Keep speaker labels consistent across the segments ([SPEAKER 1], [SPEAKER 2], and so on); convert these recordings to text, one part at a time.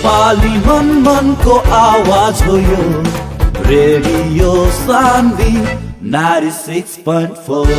[SPEAKER 1] नेपाली मन को आवाज हो यो रेडियो सान्वी 96.4।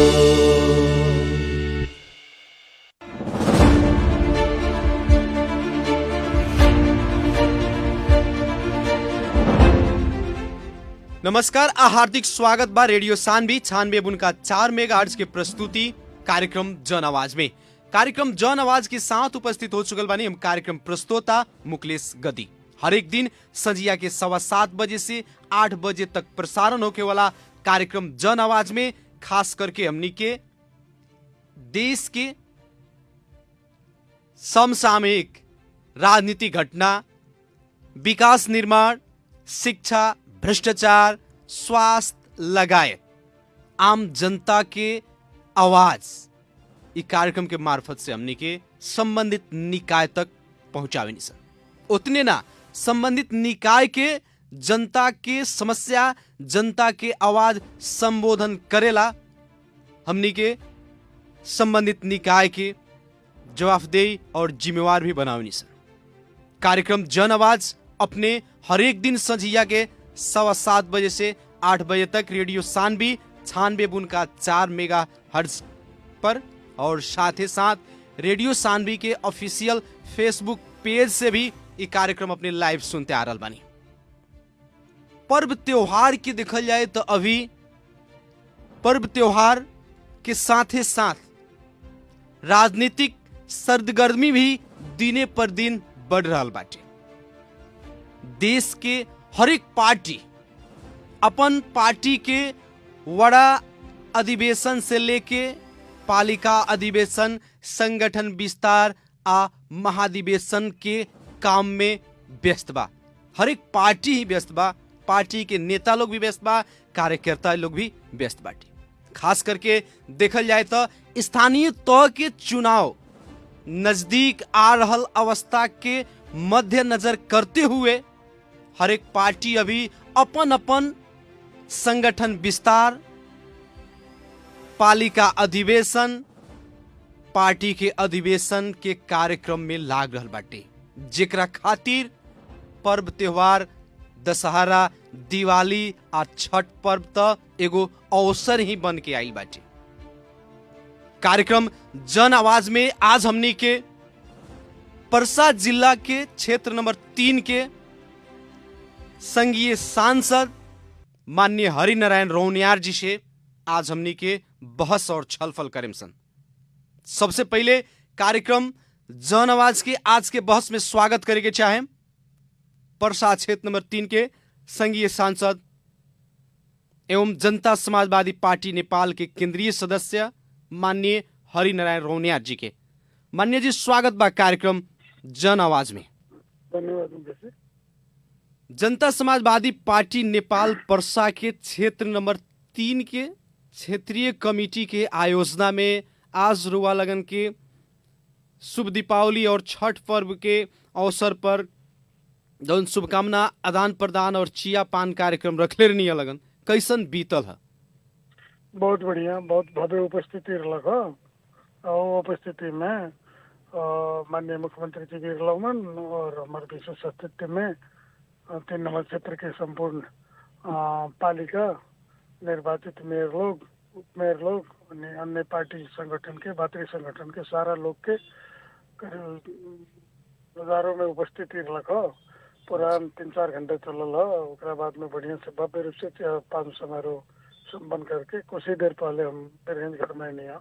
[SPEAKER 2] नमस्कार आ हार्दिक स्वागत बा रेडियो सान्वी 96.4 मेगाहर्ट्ज के प्रस्तुति कार्यक्रम जन आवाज में। कार्यक्रम जन आवाज के साथ उपस्थित हो चुकल बानी हम कार्यक्रम प्रस्तोता मुकलेश गदी। हर एक दिन संजिया के 7:15 बजे से 8 बजे तक प्रसारण होके वाला कार्यक्रम जन आवाज में खास करके हमनी के देश के समसामयिक राजनीतिक घटना, विकास निर्माण, शिक्षा, भ्रष्टाचार, स्वास्थ्य लगायत आम जनता के आवाज इस कार्यक्रम के मार्फत से हमनी के संबंधित निकाय तक पहुंचावे नहीं सर। उतने ना संबंधित निकाय के जनता के समस्या, जनता के आवाज संबोधन करेला हमनी के संबंधित निकाय के जवाबदेही और जिम्मेवार भी बनावे नहीं सर। कार्यक्रम जन आवाज अपने हर एक दिन संझिया के 7:15 बजे से 8 बजे तक रेडियो सान्वी 96.4 मेगाहर्ट्ज पर और साथ ही साथ रेडियो सान्वी के ऑफिशियल फेसबुक पेज से भी ये कार्यक्रम अपने लाइव सुनते आ रहल बानी। पर्व त्योहार की देखल जाए तो अभी पर्व त्योहार के साथ ही साथ राजनीतिक सरगर्मी भी दिने पर दिन बढ़ रहल बाटे। देश के हर एक पार्टी अपन पार्टी के वड़ा अधिवेशन से लेके पालिका अधिवेशन, संगठन विस्तार आ महाधिवेशन के काम में व्यस्त बा। हर एक पार्टी ही व्यस्त बा, पार्टी के नेता लोग भी व्यस्त बा, कार्यकर्ता लोग भी व्यस्त बाटे। खास करके देखल जाए तो स्थानीय तौर के चुनाव नजदीक आ रहल अवस्था के मद्देनजर करते हुए हर एक पार्टी अभी अपन अपन संगठन विस्तार, पालिका अधिवेशन, पार्टी के अधिवेशन के कार्यक्रम में लाग रहल बाटे, जेकरा खातिर पर्व त्योहार दशहरा, दिवाली आ छठ पर्व त एगो अवसर ही बन के आई बाटे। कार्यक्रम जन आवाज में आज हमनी के परसा जिला के क्षेत्र नंबर 3 के संघीय सांसद माननीय हरिनारायण रौनियार जी से आज हमनी के बहस और छलफल करें सन। सबसे पहले कार्यक्रम जन आवाज के आज के बहस में स्वागत करेंगे चाहे परसा क्षेत्र नंबर 3 के संघीय सांसद एवं जनता समाजवादी पार्टी नेपाल के केंद्रीय सदस्य माननीय हरिनारायण रौनियार जी के। माननीय जी स्वागत बा कार्यक्रम जन आवाज में।
[SPEAKER 3] धन्यवाद।
[SPEAKER 2] जनता समाजवादी पार्टी नेपाल परसा के क्षेत्र नंबर 3 के क्षेत्रीय कमेटी के आयोजना में आज रुआ लगन के शुभ दीपावली और छठ पर्व के अवसर पर जौन शुभकामना आदान प्रदान और चिया पान कार्यक्रम रखले रहनी लगन कैसन बीतल है?
[SPEAKER 3] बहुत बढ़िया, बहुत भव्य उपस्थिति रहलक ह। और उपस्थिति में माननीय मुख्यमंत्री जी भी रहलन और हमारे विशेष अतिथि में 3 नंबर क्षेत्र के संपूर्ण पालिका निर्वाचित मेयर लोग, उप मेयर लोग, अन्य पार्टी संगठन के, भातृ संगठन के सारा लोग के हजारों में उपस्थिति रहलक ह। पूरा 3-4 घंटे चलल ह। ओकरा बाद में बढ़िया से भव्य रूप से पान समारोह संपन्न करके कुछ ही देर पहले हम बिरगंज घर में नहीं आ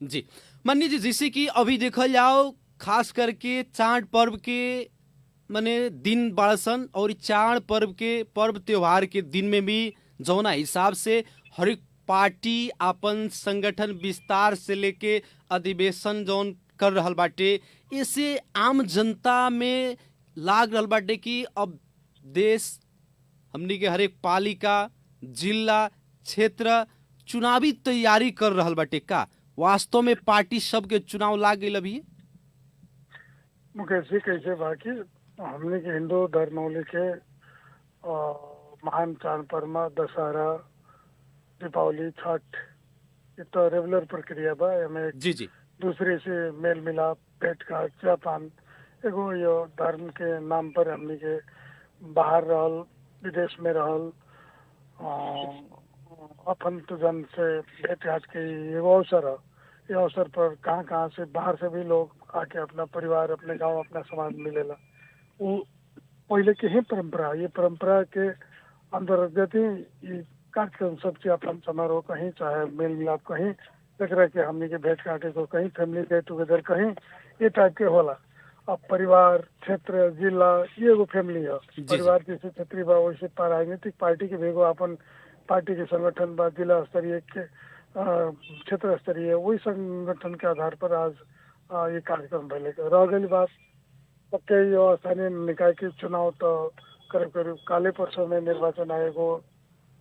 [SPEAKER 2] जी। माननीय जी, जैसे कि अभी देखल जाओ खास करके चाड़ पर्व के माने दिन बाड़सन और चाड़ पर्व के पर्व त्योहार के दिन में भी जौना हिसाब से हर एक पार्टी अपन संगठन विस्तार से लेके अधिवेशन जौन कर रहल बाटे, इसे आम जनता में लाग रहल बाटे कि अब देश हमनी के हर एक पालिका, जिला, क्षेत्र चुनावी तैयारी कर रहल बाटे। का वास्तव में पार्टी सबके चुनाव लाग गई अभी?
[SPEAKER 3] मुकेश जी, कैसे बाकी हमने के हिंदू धर्मावली के महान चांद पर्व दशहरा, दीपावली, छठ, ये तो रेगुलर प्रक्रिया बा। हमें
[SPEAKER 2] जी जी
[SPEAKER 3] दूसरे से मेल मिलाप, भेंट घाट, जापान एगो यो धर्म के नाम पर हमनी के बाहर रहल, विदेश में रहल अफंत जन से भेंट घाट के एगो अवसर है। ये अवसर पर कहाँ कहाँ से बाहर से भी लोग आके अपना परिवार, अपने गांव, अपना समाज मिलेला। वो पहले के ही परंपरा, ये परंपरा के अंतर्गत ही ये कार्यक्रम सबके अपन समारोह कहीं, चाहे मेल मिलाप कहीं, एकरा के हमनी के भेंट घाटे को कहीं, फैमिली गेट टुगेदर कहीं, ये टाइप के होला। अब परिवार, क्षेत्र, जिला, ये एगो फैमिली है। परिवार जैसे क्षेत्रीय बा, वैसे राजनीतिक पार्टी के भी एगो अपन पार्टी के संगठन बा, जिला स्तरीय के क्षेत्र स्तरीय, वही संगठन के आधार पर आज ये कार्यक्रम भले रह गई बात। पक्के यो स्थानीय निकाय के चुनाव तो करीब करीब काले परसों में निर्वाचन आयोग को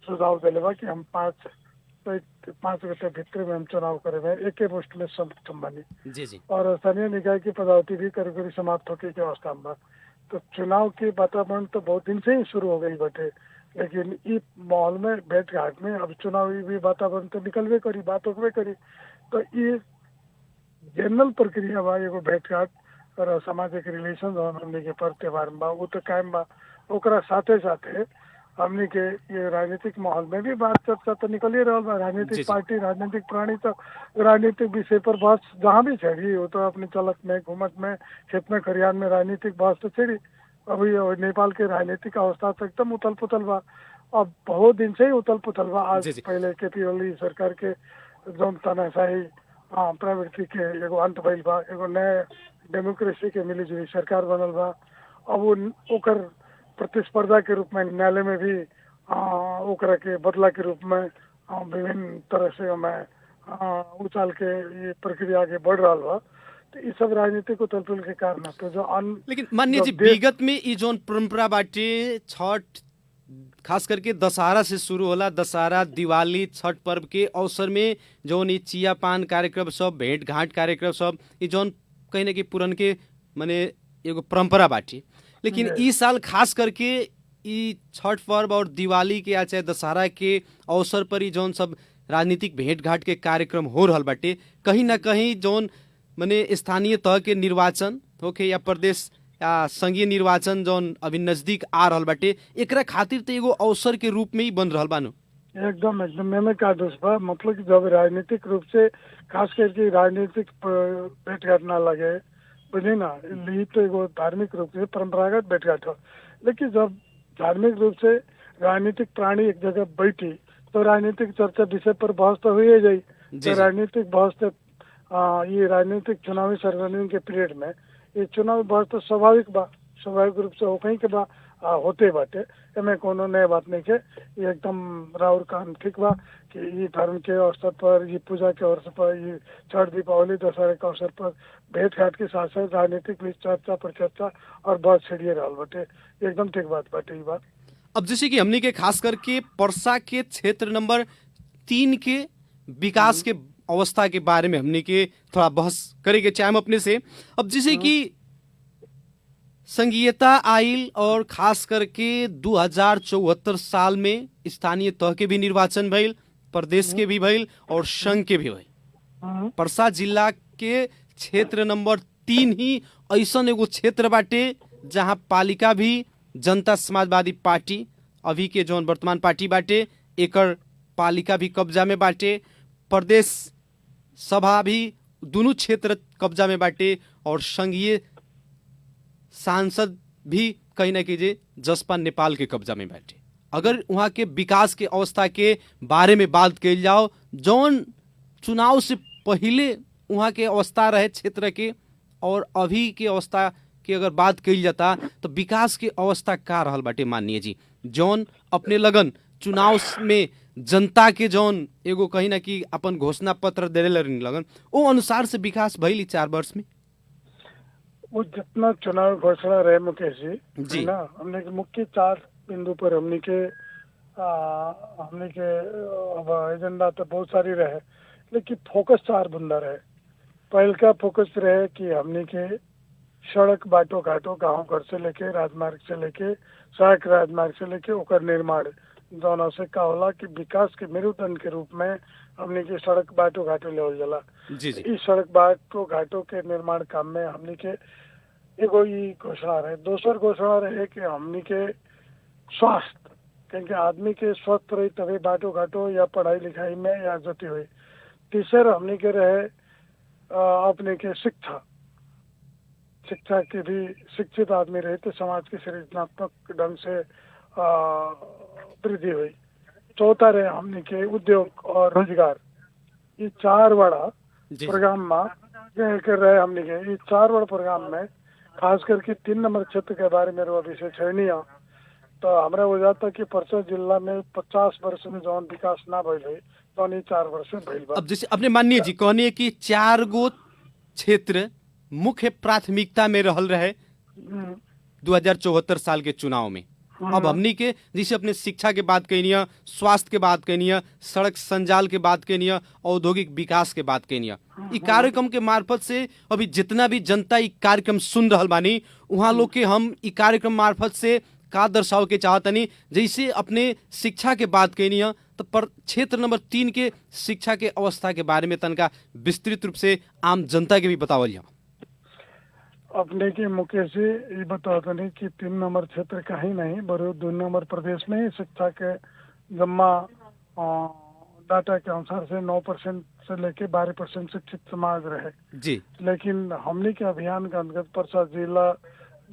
[SPEAKER 3] सुझाव दिले बा कि हम 5 गते भित्र में हम चुनाव करेंगे, एक ही मुश्त में संबंधी
[SPEAKER 2] जी जी।
[SPEAKER 3] और स्थानीय निकाय की पदावधि भी करीब करीब समाप्त होने की अवस्था में बा। तो चुनाव की वातावरण तो बहुत दिन से ही शुरू हो गई बटे, लेकिन इस माहौल में भेंट घाट में अब चुनावी भी वातावरण तो निकलवे करी, बात होवे करी। तो ये जनरल प्रक्रिया बा, एगो भेंट घाट और सामाजिक रिलेशन हमने के पर त्योहार बा, वो तो कायम बा। ओकरा साथे साथे हमने के ये राजनीतिक माहौल में भी बात चर्चा तो निकल ही रहा बा। राजनीतिक पार्टी, राजनीतिक प्राणी तो राजनीतिक विषय पर बहस जहाँ भी छेड़ी, वो तो अपनी चलत में, घूमत में, खेत में, खरियान में राजनीतिक बहस तो छेड़ी। अभी नेपाल के राजनीतिक अवस्था तो एकदम उथल पुथल बा, अब बहुत दिन से ही उथल पुथल बा। आज पहले केपी ओली सरकार के जौन तानाशाही प्रवृत्ति के एगो अंत भइल बा, एगो नया डेमोक्रेसी के मिलीजुली सरकार बनल बा। अब वो ओकर प्रतिस्पर्धा के रूप में न्यायालय में भी ओकरा के बदला के रूप में विभिन्न तरह से मैं उछाल के ये प्रक्रिया आगे बढ़ रहा बा। तो ये सब राजनीतिक उथल-पुथल के कारण है। तो जो
[SPEAKER 2] लेकिन माननीय जी, विगत में ये जोन परंपरा बाटे, छठ खास करके दशहरा से शुरू होला, दशहरा, दिवाली, छठ पर्व के अवसर में जोन ये चिया पान कार्यक्रम सब, भेंट घाट कार्यक्रम सब, ये जोन कहीं ना कहीं पुरन के माने एगो परंपरा बाटी। लेकिन इस साल खास करके ई छठ पर्व और दिवाली के या चाहे दशहरा के अवसर पर ही जोन सब राजनीतिक भेंट घाट के कार्यक्रम हो रहा बाटे, कहीं ना कहीं जोन माने स्थानीय तह के निर्वाचन होके या प्रदेश या संघीय निर्वाचन जोन अभी नजदीक आ रहा बाटे, एकरा खातिर तो एगो अवसर के रूप में ही बन रहा बानो।
[SPEAKER 3] एकदम मैंने कहा दोस्त मतलब कि जब राजनीतिक रूप से खास करके राजनीतिक भेंट घाट ना लगे, बुझे ना, ये तो एगो धार्मिक रूप से परंपरागत भेंट घाट हो। लेकिन जब धार्मिक रूप से राजनीतिक प्राणी एक जगह बैठी तो राजनीतिक चर्चा विषय पर बहस तो हुई जाए। तो राजनीतिक बहस तो ये राजनीतिक चुनावी सरगर्मी के पीरियड में ये चुनावी बहस तो स्वाभाविक बा, स्वाभाविक रूप से हो कहीं के बा होते बाटे, एमे कोनो नया बात नहीं है। ये एकदम राउर काम ठीक बा कि ये धर्म के अवसर पर, ये पूजा के अवसर पर, ये छठ, दीपावली, दशहरा के अवसर पर भेंट घाट के साथ साथ राजनीतिक भी चर्चा पर चर्चा और बात छेड़िए रहा बाटे, एकदम ठीक बात बाटे ये बात।
[SPEAKER 2] अब जैसे कि हमने के खास करके पर्सा के क्षेत्र नंबर 3 के विकास के अवस्था के बारे में हमने के थोड़ा बहस करेंगे चाहे हम अपने से। अब जैसे कि संघीयता आइल और खास करके 2074 साल में स्थानीय तह के भी निर्वाचन भइल, प्रदेश के भी भइल और संघ के भी भइल। पर्सा जिला के क्षेत्र नंबर 3 ही ऐसा एगो क्षेत्र बाटे जहां पालिका भी जनता समाजवादी पार्टी अभी के जौन वर्तमान पार्टी बाटे एकर पालिका भी कब्जा में बाटे, प्रदेश सभा भी दोनों क्षेत्र कब्जा में बाटे और संघीय सांसद भी कहीं ना कहीं जसपा नेपाल के कब्जा में बैठे। अगर वहाँ के विकास के अवस्था के बारे में बात कल जाओ, जौन चुनाव से पहले वहाँ के अवस्था रहे क्षेत्र के और अभी के अवस्था की अगर बात कल जाता तो विकास के अवस्था का रहल बाटे माननीय जी, जौन अपने लगन चुनाव में जनता के जौन एगो कहीं ना कि अपन घोषणा पत्र दे लगन वो अनुसार से विकास भइल 4 वर्ष में।
[SPEAKER 3] वो जितना चुनाव घोषणा रहे मुकेश जी ना, हमने के मुख्य 4 बिंदु पर हमने के अब एजेंडा तो बहुत सारी रहे, लेकिन फोकस 4 बुंदा रहे। पहल का फोकस रहे कि हमने के सड़क, बाटो घाटो, गाँव घर से लेके राजमार्ग से लेके सड़क राजमार्ग से लेके ओकर निर्माण जौन से का होला कि विकास के मेरुदंड के रूप में हमने के सड़क, बाटो घाटो लेवल जाला। इस सड़क, बाटो घाटो के निर्माण काम में हमने के एगो ई घोषणा रहे। दोसर घोषणा रहे कि हमनी के स्वास्थ्य, क्योंकि आदमी के स्वस्थ रही तभी बाटो घाटो या पढ़ाई लिखाई में या जति हुई। तीसर हमनी के रहे अपने के शिक्षा, शिक्षा के भी शिक्षित आदमी रहे तो समाज के सृजनात्मक ढंग से वृद्धि हुई। चौथा रहे हमने के उद्योग और रोजगार। ये चार बड़ा प्रोग्राम में कर रहे हमने के। ये चार बड़ा प्रोग्राम में खास करके 3 नंबर क्षेत्र के बारे में विषय छेड़नी है। तो हमारा हो जाता कि परसा जिला में 50 वर्ष में जौन विकास ना भइल है तो 4 वर्ष में भइल बा।
[SPEAKER 2] अब जैसे अपने माननीय जी कहनी कि 4 गो क्षेत्र मुख्य प्राथमिकता में रहल रहे 2074 साल के चुनाव में। अब हमनी के जैसे अपने शिक्षा के बात कहनी है, स्वास्थ्य के बात कहनी है, सड़क संजाल के बात कहनी है, औद्योगिक विकास के बात कहनी है। ई कार्यक्रम के मार्फत से अभी जितना भी जनता ई कार्यक्रम सुन रहल बानी वहाँ लोग के हम ई कार्यक्रम मार्फत से का दर्शाव के चाहतनी। जैसे अपने शिक्षा के बात कहनी है तो पर क्षेत्र नंबर 3 के शिक्षा के अवस्था के बारे में तनका विस्तृत रूप से आम जनता के भी बतावल जाओ।
[SPEAKER 3] अपने के मुख्य से ये बताते नहीं कि 3 नंबर क्षेत्र कहीं नहीं बड़े 2 नंबर प्रदेश में ही शिक्षा के जम्मा डाटा के अनुसार से 9% से लेके 12% शिक्षित समाज रहे
[SPEAKER 2] जी।
[SPEAKER 3] लेकिन हमने के अभियान के अंतर्गत परसा जिला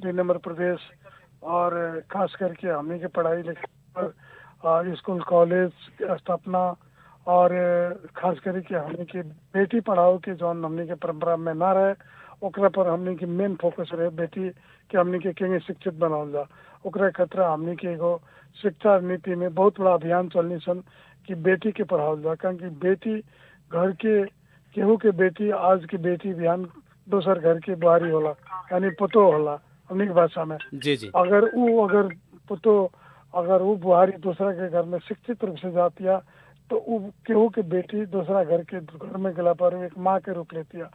[SPEAKER 3] 2 नंबर प्रदेश और खास करके हमने के पढ़ाई लिखाई स्कूल कॉलेज स्थापना और खास करके हमने के बेटी पढ़ाओ के जो हमने के परंपरा में ना रहे ओकरा पर हमने के मेन फोकस रहे बेटी के हमने के केंगे शिक्षित बनावल जा। ओकरा खतरा हमने के एगो शिक्षा नीति में बहुत बड़ा अभियान चलनी सन कि बेटी के पढ़ावल जा। क्योंकि बेटी घर के केहू के बेटी आज की बेटी बिहान दोसर घर के बुआरी होला यानी पतो होला हमने की भाषा में।
[SPEAKER 2] जी जी।
[SPEAKER 3] अगर वो बुहारी दूसरा के घर में शिक्षित रूप से जाती है तो वो केहू के बेटी दूसरा घर में गला पर एक माँ के रूप लेती है।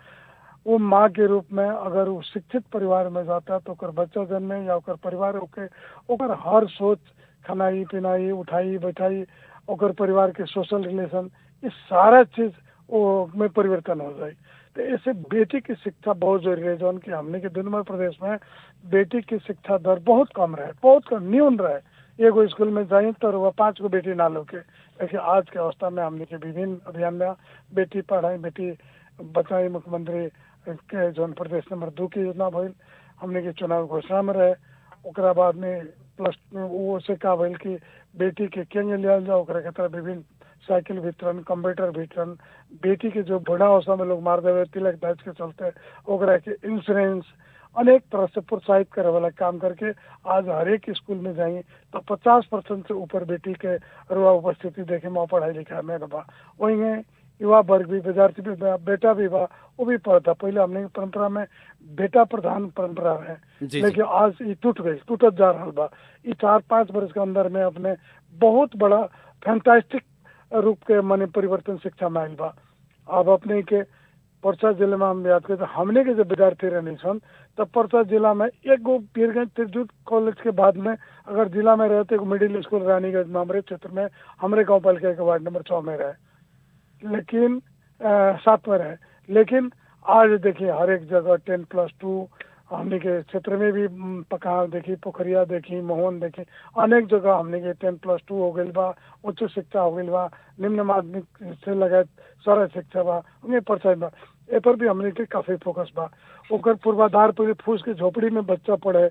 [SPEAKER 3] वो माँ के रूप में अगर वो शिक्षित परिवार में जाता है तो ओकर बच्चा जन्मे या ओकर परिवार ओकर हर सोच खानाई पिनाई उठाई बैठाई ओकर परिवार के सोशल रिलेशन ये सारा चीज वो में परिवर्तन हो जाए। तो ऐसे बेटी की शिक्षा बहुत जरूरी है। जो कि हमने के 2 नंबर प्रदेश में बेटी की शिक्षा दर बहुत कम रहे, बहुत कम न्यून रहे। एगो स्कूल में जाए तो वह 5 गो बेटी ना लोके। लेकिन आज के अवस्था में हमने के विभिन्न अभियान में बेटी पढ़ाई बेटी बचाई मुख्यमंत्री के जो प्रदेश नंबर 2 की योजना भइल हमने के चुनाव घोषणा में रहे। ओकरा बाद में प्लस वो से का भइल कि बेटी के केंगे लिया जाओ ओकरा के तरह विभिन्न साइकिल वितरण कंप्यूटर वितरण बेटी के जो बूढ़ा अवस्था में लोग मार देवे तिलक दाज के चलते ओकरा के इंश्योरेंस अनेक तरह से प्रोत्साहित करे वाला काम करके आज हर एक स्कूल में जाइए तो 50% से ऊपर बेटी के रुआ उपस्थिति देखे में पढ़ाई लिखाई में बा। वही में युवा वर्ग भी विद्यार्थी भी बेटा भी बा वो भी पढ़ता। पहले हमने परंपरा में बेटा प्रधान परंपरा है लेकिन आज ये टूटत जा रहा बा। ये 4-5 वर्ष के अंदर में अपने बहुत बड़ा फैंटास्टिक रूप के माने परिवर्तन शिक्षा में आयल बा। अब अपने के परसा जिले में हम याद करते हमने के जब विद्यार्थी रहने सन तब परसा जिला में एक गो पीरगंज तिरजुत कॉलेज के बाद में अगर जिला में रहते मिडिल स्कूल रानीगंज में हमारे क्षेत्र में हमारे गाँव पालिका के वार्ड नंबर 6 में रहे लेकिन 7 में रहे। लेकिन आज देखिए हर एक जगह 10+2 हमने के क्षेत्र में भी पकाव देखी पोखरिया देखी मोहन देखी अनेक जगह हमने के 10+2 हो गई बा उच्च शिक्षा हो गई बा निम्न माध्यमिक से लगाए सारा शिक्षा बा उन्हें परसाई बा। ए पर भी हमने के काफी फोकस बा। ओकर पूर्वाधार पर फूस के झोपड़ी में बच्चा पढ़े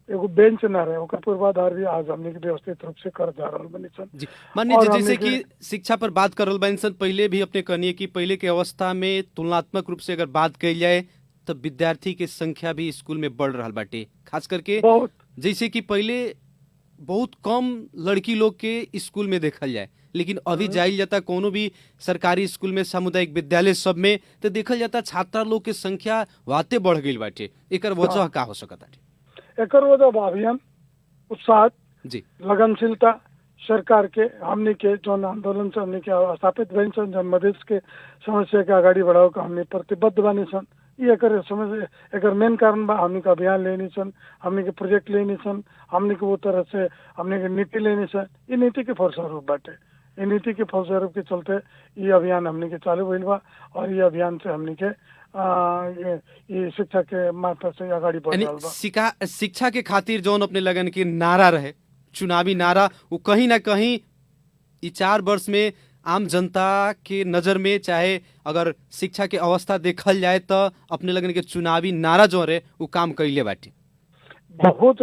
[SPEAKER 3] एगो बेंच ना रहे ओकर पूर्वाधार भी आज हमने के व्यवस्थित रूप से कर जा रहल बनी सन।
[SPEAKER 2] जी माननीय जी जैसे कि शिक्षा पर बात कर रहल बानी सन पहले भी अपने कहनी कि पहले के अवस्था में तुलनात्मक रूप से अगर बात कही जाए तो विद्यार्थी के संख्या भी स्कूल में बढ़ रहा बाटे। खास करके जैसे कि पहले बहुत कम लड़की लोग के स्कूल में देखल जाए लेकिन अभी जाइल जाता कोनो भी सरकारी स्कूल में सामुदायिक विद्यालय सब में तो देखल जाता छात्रा लोग के संख्या वाते बढ़ गई बाटे। एकर वजह का हो सकता है?
[SPEAKER 3] एकर वजह अभियान उत्साह
[SPEAKER 2] जी
[SPEAKER 3] लगनशीलता सरकार के हमने के जो आंदोलन से हमने के स्थापित बन सन जन मधेश के समस्या के आगाड़ी बढ़ाओ का हमने प्रतिबद्ध बने सन। ये एकर मेन कारण बा हमने के अभियान लेनी सन हमने के प्रोजेक्ट लेनी सन हमने के वो तरह से हमने के नीति लेनी सन। ये नीति के फरसा रूप बाटे ये नीति के फलस्वरूप के चलते ये अभियान हमने के चालू भइल बा और ये अभियान से हमने के ये शिक्षा के मार्फत से अगाडि बढ़ रहल बा।
[SPEAKER 2] शिक्षा के खातिर जौन अपने लगन के नारा रहे, चुनावी नारा, वो कहीं ना कहीं ये 4 वर्ष में आम जनता के नजर में, चाहे अगर शिक्षा के अवस्था देखल जाए तो अपने लगन के चुनावी नारा जो रहे वो काम कैले बाटे,
[SPEAKER 3] बहुत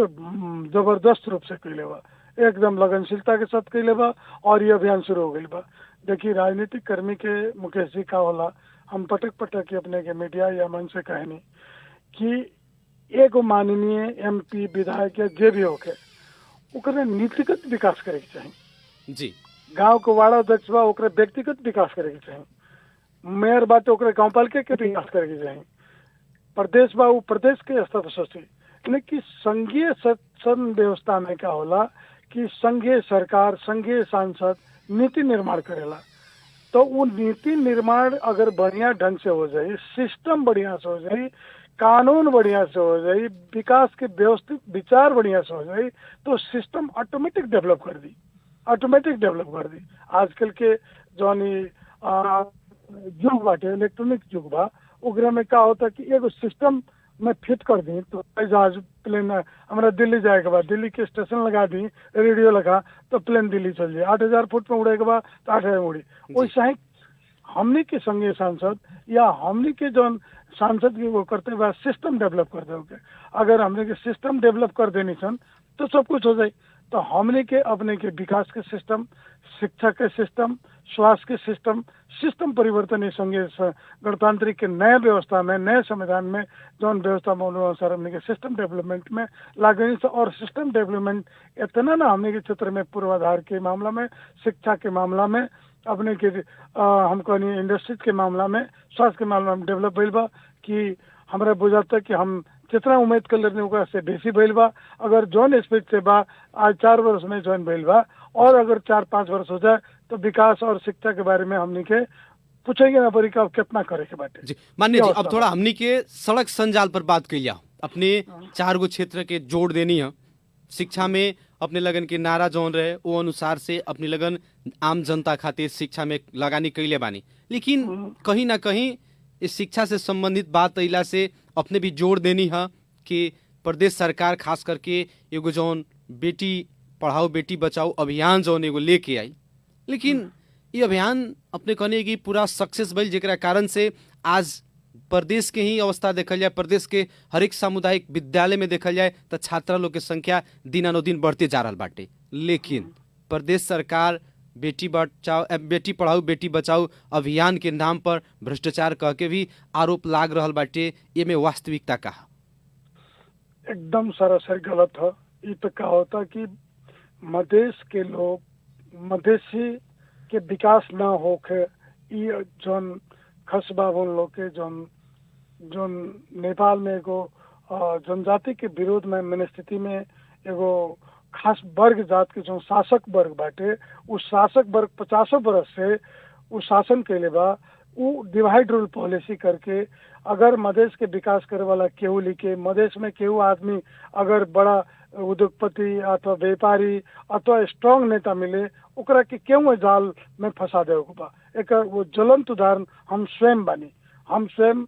[SPEAKER 3] जबरदस्त रूप से कैले बा, एकदम लगनशीलता के साथ कैले बा और ये अभियान शुरू हो गई बा। देखिए, राजनीतिक कर्मी के मुकेश जी का होला, हम पटक पटक अपने के मीडिया या मन से कहनी कि एगो माननीय MP विधायक या जे भी होके ओकरे नीतिगत विकास करे के चाहिए
[SPEAKER 2] जी।
[SPEAKER 3] गांव के वार्ड अध्यक्ष बा ओकरे व्यक्तिगत विकास करे के चाहिए, मेयर बाटे ओकरे गांव पालिका के विकास करे के चाहिए, प्रदेश बा वो प्रदेश के स्तर पर सोचे। लेकिन संघीय शासन व्यवस्था में क्या होला कि संघीय सरकार, संघीय सांसद नीति निर्माण करेला, तो वो नीति निर्माण अगर बढ़िया ढंग से हो जाए, सिस्टम बढ़िया से हो जाए, कानून बढ़िया से हो जाए, विकास के व्यवस्थित विचार बढ़िया से हो जाए, तो सिस्टम ऑटोमेटिक डेवलप कर दी। आजकल के जौन युग बाटे, इलेक्ट्रॉनिक युग बा, ओकरा में क्या होता कि एगो सिस्टम में फिट कर दी तो जहाज प्लेन हमारा दिल्ली जाए के बाद दिल्ली के स्टेशन लगा दी, रेडियो लगा तो प्लेन दिल्ली चल जाए, 8000 फुट में उड़े के बाद तो 8000 उड़ी। वैसे ही हमने के संघीय सांसद या हमने के जो सांसद की वो करते हुए सिस्टम डेवलप कर दोगे, अगर हमने के सिस्टम डेवलप कर देनी सन तो सब कुछ हो जाए। तो हमने के अपने के विकास के सिस्टम, शिक्षा के सिस्टम, स्वास्थ्य के सिस्टम परिवर्तन ये संघीय गणतांत्रिक के नए व्यवस्था में, नए संविधान में जो व्यवस्था में अनुसार हमने के सिस्टम डेवलपमेंट में लागनी से। और सिस्टम डेवलपमेंट इतना ना हमने के क्षेत्र में पूर्वाधार के मामला में, शिक्षा के मामला में, अपने के हमको इंडस्ट्रीज के मामला में, स्वास्थ्य के मामला में डेवलप भइल बा कि हमारा बुझाता कि हम जितना उम्मीद कर लेते ओकरा से बेसी भइल बा। अगर जौन स्पीड से बा आज 4 वर्ष में जॉइन भइल बा और अगर 4-5 वर्ष हो जाए तो विकास और शिक्षा के बारे में हमनी के पूछेंगे ना पड़ी अब कितना करे के बाटे।
[SPEAKER 2] जी मान्य जी, अब थोड़ा हमनी के सड़क संजाल पर बात कइलिया। अपने 4 गो क्षेत्र के जोड़ देनी है, शिक्षा में अपने लगन के नारा जौन रहे वो अनुसार से अपने लगन आम जनता खातिर शिक्षा में लगानी कैले बानी, लेकिन कहीं ना कहीं इस शिक्षा से संबंधित बात अइला से अपने भी जोड़ देनी है कि प्रदेश सरकार खास करके एगो जौन बेटी पढ़ाओ बेटी बचाओ अभियान जौन एगो लेके आई, लेकिन ये अभियान अपने कहने की पूरा सक्सेस भइल, जेकरा कारण से आज प्रदेश के ही अवस्था देखल जाए, प्रदेश के हर एक सामुदायिक विद्यालय में देखल जाए तो छात्रा लोग के संख्या दिनानुदिन बढ़ते जा रहा बाटे। लेकिन प्रदेश सरकार बेटी पढ़ाओ बेटी बचाओ अभियान के नाम पर भ्रष्टाचार कह के भी आरोप लाग रहल बाटे, ये में वास्तविकता का
[SPEAKER 3] एकदम सरासर गलत है। ये तो क्या होता कि मधेश के लोग, मधेसी के विकास ना होके ये जोन खसबा उन लोग के जोन नेपाल में एगो जनजाति के विरोध में मनस्थिति में एगो खास वर्ग जात के जो शासक वर्ग बाटे, उस शासक वर्ग 50 वर्ष से वो शासन कैले बा, वो डिवाइड रूल पॉलिसी करके अगर मधेश के विकास करे वाला केहू लिखे, मधेश में केहू आदमी अगर बड़ा उद्योगपति अथवा व्यापारी अथवा स्ट्रांग नेता मिले ओकरा के केहू जाल में फंसा दे बा। एक वो ज्वलंत उदाहरण हम स्वयं बानी। हम स्वयं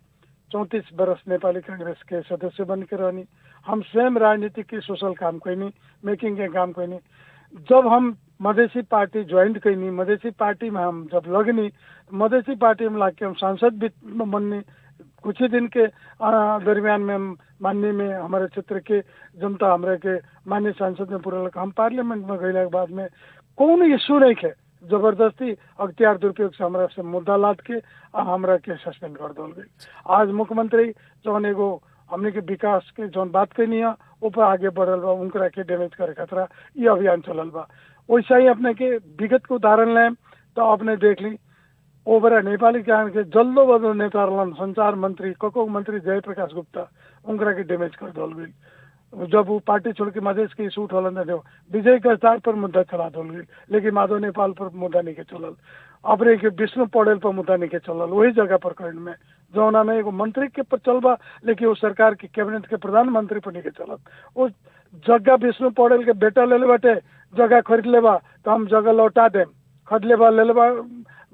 [SPEAKER 3] 34 वर्ष नेपाली कांग्रेस के सदस्य बन के रहनी, हम स्वयं राजनीति की सोशल काम कैनी, मेकिंग के काम कैनी। जब हम मधेसी पार्टी ज्वाइन कैनी, मधेसी पार्टी में हम जब लगनी, मधेसी पार्टी में लाके हम सांसद भी बननी। कुछ ही दिन के दरमियान में माननीय में हमारे क्षेत्र के जनता हमारे के माननीय सांसद में पूरा हम पार्लियामेंट में गए के बाद में कौन इश्यू नहीं है, जबरदस्ती अख्तियार दुरुपयोग से हमारा से मुद्दा लाद के हमरा के सस्पेंड कर दल गई। आज मुख्यमंत्री जौन एगो हमने के विकास के जौन बात करनी है ऊपर आगे बढ़ल बा, उनकरा के डैमेज करे खतरा ये अभियान चलल बा। वैसा ही अपने के विगत के उदाहरण लें तो आपने देख ली ओबरा नेपाली ज्ञान के जल्दो बदो नेता रहलन संचार मंत्री कको मंत्री जयप्रकाश गुप्ता, उनकरा के डैमेज कर दल गई। जब वो पार्टी छोड़ के मधेश के इशू उठलन दे विजय के स्थान पर मुद्दा चला दल गई, लेकिन माधव नेपाल पर मुद्दा नहीं के चलल, अपने के विष्णु पौडेल पर मुद्दा नहीं के चलल। वही जगह पर करण में जौना में एगो मंत्री के पर चलबा, लेकिन वो सरकार के कैबिनेट के प्रधानमंत्री पर नहीं के चलल। वो जगह विष्णु पौडेल के बेटा ले बाटे, जगह खरीद लेबा तो हम जगह लौटा देम, खत लेबा ले लेबा,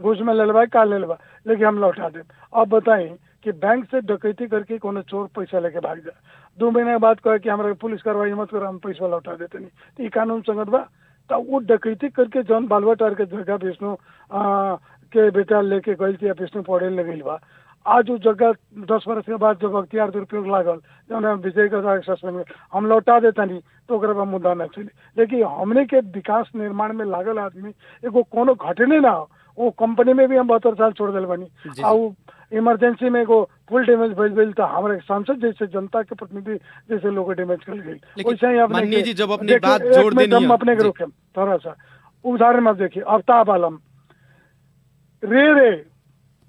[SPEAKER 3] घूस में ले लेबा, का ले लेबा, लेकिन हम लौटा दे। अब बताएं कि बैंक से डकैती करके कोनो चोर पैसा लेके भाग जाए, 2 महीने के बाद कहे कि हमारा पुलिस कार्रवाई मत करो, हम पैसा लौटा देते नहीं, तो ये कानून संगत बा? तो वो डकैती करके जौन बालवाटार के जगह विष्णु के बेटा लेके गई थी, विष्णु पौड़ेल ले गई बा, आज वो जगह 10 वर्ष के बाद जब अख्तियार दुरुपयोग लागल, जौन विजय का सस्पेंड में हम लौटा देता नहीं, तो ओकरा पर मुद्दा न चली। लेकिन हमने के विकास निर्माण में लागल आदमी एगो कोनो घटने ना हो, वो कंपनी में भी हम 72 साल छोड़ दिल बनी, और इमरजेंसी में एगो फुल डैमेज भइल तो हमारे सांसद जैसे जनता के प्रतिनिधि जैसे लोग डैमेज कर गई। वैसे ही
[SPEAKER 2] माननीय जी जब अपनी बात जोड़ देनी है,
[SPEAKER 3] अपने रोके थोड़ा सा उदाहरण में देखिए, अफ्ताब आलम रे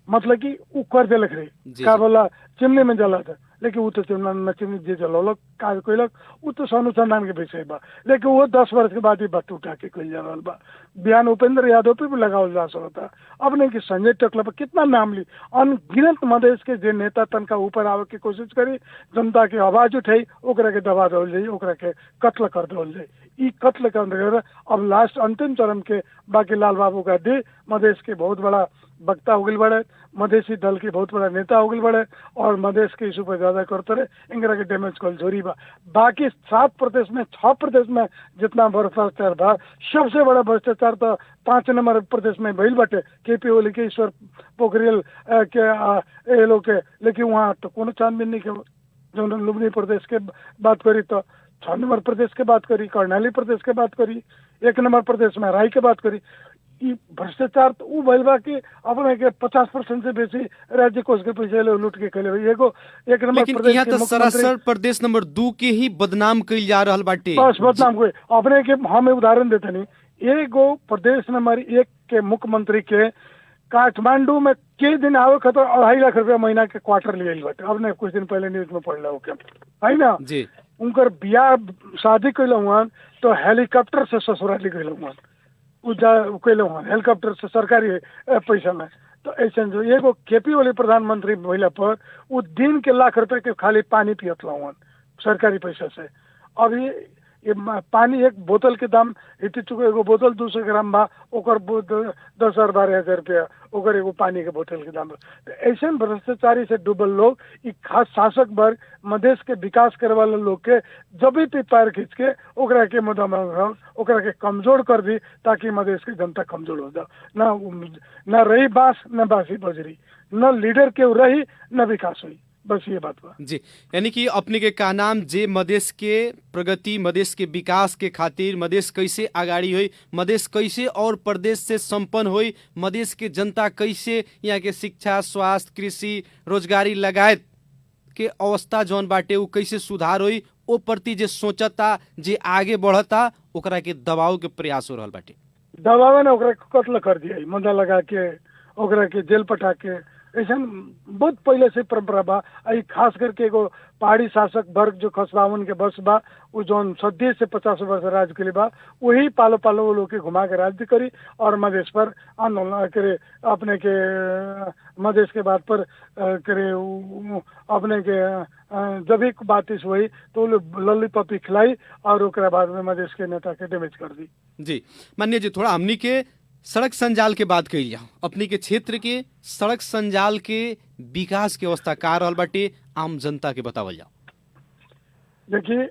[SPEAKER 3] मतलब कि उ कर देलक रे, का बोला चिमनी में जला था, लेकिन वो तो चिमनी जे जलौलक का कैलक, वो तो अनुसंधान के विषय बा, लेकिन वो 10 वर्ष के बाद ही बात उठा के कही जा रहा बा। बयान उपेंद्र यादव पे भी लगावल जा सकता। अब नहीं कि संजय टकला पर कितना नाम ली, अनगिनत मधेश के जे नेता तनका ऊपर आवे की कोशिश करी, जनता के आवाज उठाई, ओकरा के दबा देवल जाई, ओकरा के कत्ल कर देवल जाई। ई कत्ल कर अब लास्ट अंतिम चरण के बाकी लाल बाबू का दे मधेश के बहुत बड़ा वक्ता हो गई बड़े, मधेसी दल के बहुत बड़ा नेता हो गई बड़े, और मधेश के इशू पर ज्यादा करते रहे, इंगरा के डैमेज कल जोरी बा। बाकी 7 प्रदेश में 6 प्रदेश में जितना भ्रष्टाचार बा, सबसे बड़ा भ्रष्टाचार तो 5 नंबर प्रदेश में भइल बाटे, केपी ओली के, ईश्वर पोखरियल के ए लोग के, लेकिन वहाँ तो कोनो छानबीन नहीं के। जो लुम्बिनी प्रदेश के बात करी तो 6 नंबर प्रदेश के बात करी, कर्णाली प्रदेश के बात करी, 1 नंबर प्रदेश में राय के बात करी। भ्रष्टाचार तो वो भइल बा कि अपने के 50% से बेसी राज्य कोष के पैसे लूट के कैले। एगो 1 नंबर
[SPEAKER 2] प्रदेश के सरासर प्रदेश नंबर 2 के ही बदनाम कइल जा रहल बाटे।
[SPEAKER 3] बस बदनाम कोई अपने के हम उदाहरण देते नहीं, एगो प्रदेश नंबर 1 के मुख्यमंत्री के काठमांडू में के दिन आवे खतर 2.5 लाख रुपया महीना के क्वार्टर ले बाटे। अब ने कुछ दिन पहले न्यूज में पढ़ लो है ना
[SPEAKER 2] जी,
[SPEAKER 3] उनकर बियाह शादी कैले हुआ तो हेलीकॉप्टर से ससुराली कैले हुआ, कैले हुआ हेलीकॉप्टर से सरकारी पैसा में। तो ऐसे जो एगो केपी ओली प्रधानमंत्री महिला पर वो दिन के लाख रुपए के खाली पानी पियत हुआ सरकारी पैसा से। अब ये पानी एक बोतल के दाम इतने चुके, एगो बोतल 200 ग्राम बा, ओकर 10,000-12,000 रुपया ओकर एगो पानी के बोतल के दाम। तो ऐसे भ्रष्टाचारी से डूबल लोग, ई खास शासक वर्ग मधेश के विकास करे वाले लोग के जब भी पैर खींच के ओकरा के मुद्दा में ओकरा के कमजोर कर दी, ताकि मधेश की जनता कमजोर हो जाए। ना रही बांस न बांसी बजरी, न लीडर के रही न विकास हुई, बस ये बात बा
[SPEAKER 2] जी। यानी कि अपने के का नाम जे मधेश के प्रगति, मधेश के विकास के खातिर, मधेश कैसे आगाड़ी हुई, मधेश कैसे और प्रदेश से संपन्न हुई, मधेश के जनता कैसे यहाँ के शिक्षा, स्वास्थ्य, कृषि, रोजगारी लगायत के अवस्था जौन बाटे वो कैसे सुधार हुई, ओ प्रति जे सोचता, जे आगे बढ़ता, ओकरा के दबाव के प्रयास हो रहल बाटे।
[SPEAKER 3] दबावे ने ओकरा कत्ल कर दिया, मुद्दा लगा के ओकरा के जेल पठा के। ऐसा बहुत पहले से परंपरा बा। खास करके एगो पहाड़ी शासक वर्ग जो खसबावन के बस बा, वो जौन 100 से 50 वर्ष राज के लिए बा, वही पालो पालो वो लोग के घुमा के राज्य करी और मधेश पर आंदोलन करे, अपने के मधेश के बात पर करे, अपने के जब एक बात इस हुई तो लॉलीपॉप खिलाई और ओकरा बाद में मधेश के नेता के डैमेज कर दी।
[SPEAKER 2] जी माननीय जी, थोड़ा हमनी के सड़क संजाल के बात कही जाओ। अपनी के क्षेत्र के सड़क संजाल के विकास के अवस्था का रहल बाटे, आम जनता के बतावल जाओ।
[SPEAKER 3] देखिए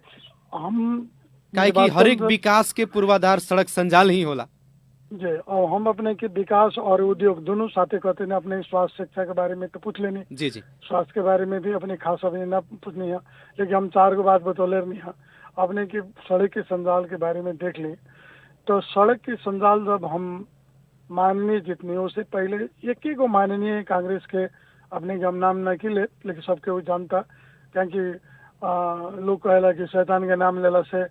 [SPEAKER 3] हम
[SPEAKER 2] काहे कि हर एक विकास के पूर्वाधार सड़क संजाल ही होला
[SPEAKER 3] जी, और हम अपने के विकास और उद्योग दोनों साथे कहते हैं। अपने स्वास्थ्य शिक्षा के बारे में तो पूछ लेनी
[SPEAKER 2] जी जी,
[SPEAKER 3] स्वास्थ्य के बारे में भी अपने खास अभी न पूछनी है, लेकिन हम 4 बात बतौले नहीं है। अपने की सड़क के संजाल के बारे में देख लें तो सड़क की संजाल जब हम माननीय जितनी उससे पहले एक ही को माननीय कांग्रेस के अपने हम नाम न की ले, लेकिन सबके वो जानता, क्योंकि लोग कहला कि शैतान के नाम लेला से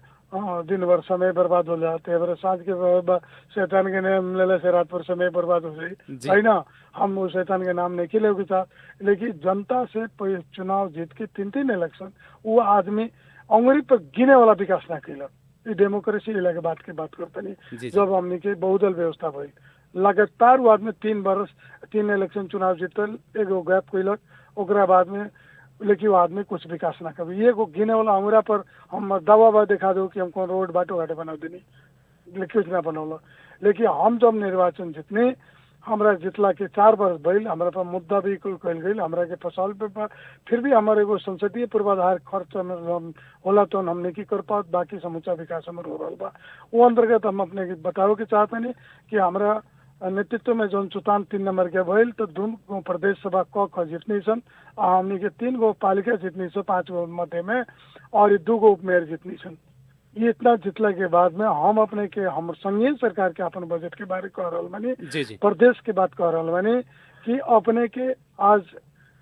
[SPEAKER 3] दिन भर समय बर्बाद हो जाते हैं, सांझ के शैतान के नाम लेला से रात भर समय बर्बाद हो जाए है ना। हम वो शैतान के नाम नहीं की ले साथ, लेकिन जनता से चुनाव जीत के 3 इलेक्शन वो आदमी अंगुरी पर गिने वाला विकास ना किया। डेमोक्रेसी के बात करते नहीं। जब हमने के बहुदल व्यवस्था भई लगातार वो आदमी 3 वर्ष 3 इलेक्शन चुनाव जीतल, एगो गैप कैलक, ओकरा बाद में लेकिन वो आदमी कुछ विकास ना कभी। ये को गिने वाला हमरा पर हम दावा दिखा दो कि हम कौन रोड बाटो घाटे बना देनी, योजना बनौल। लेकिन हम जब निर्वाचन जितने हमरा जितला के 4 वर्ष भइल, हमरा पर मुद्दा भी कुल कल गई, हमरा के फसाल पे फिर भी हमारे एगो संसदीय पूर्वाधार खर्च होला तो हमने की कर पाओ, बाकी समूचा विकास हमारे हो रहा बा। वो अंतर्गत हम अपने बताओ के चाहते नहीं कि हमरा नेतृत्व में जौन चुतान 3 नंबर के भइल तो 2 प्रदेश सभा क जितनी सन, हमने के 3 गो पालिका जितनी सन 5 गो मध्य में, और ये 2 गो उपमेयर जितनी सन। ये इतना जितला के बाद में हम अपने के हम संघीय सरकार के अपन बजट के बारे कह रहा बानी, प्रदेश की बात कह रहा बानी कि अपने के आज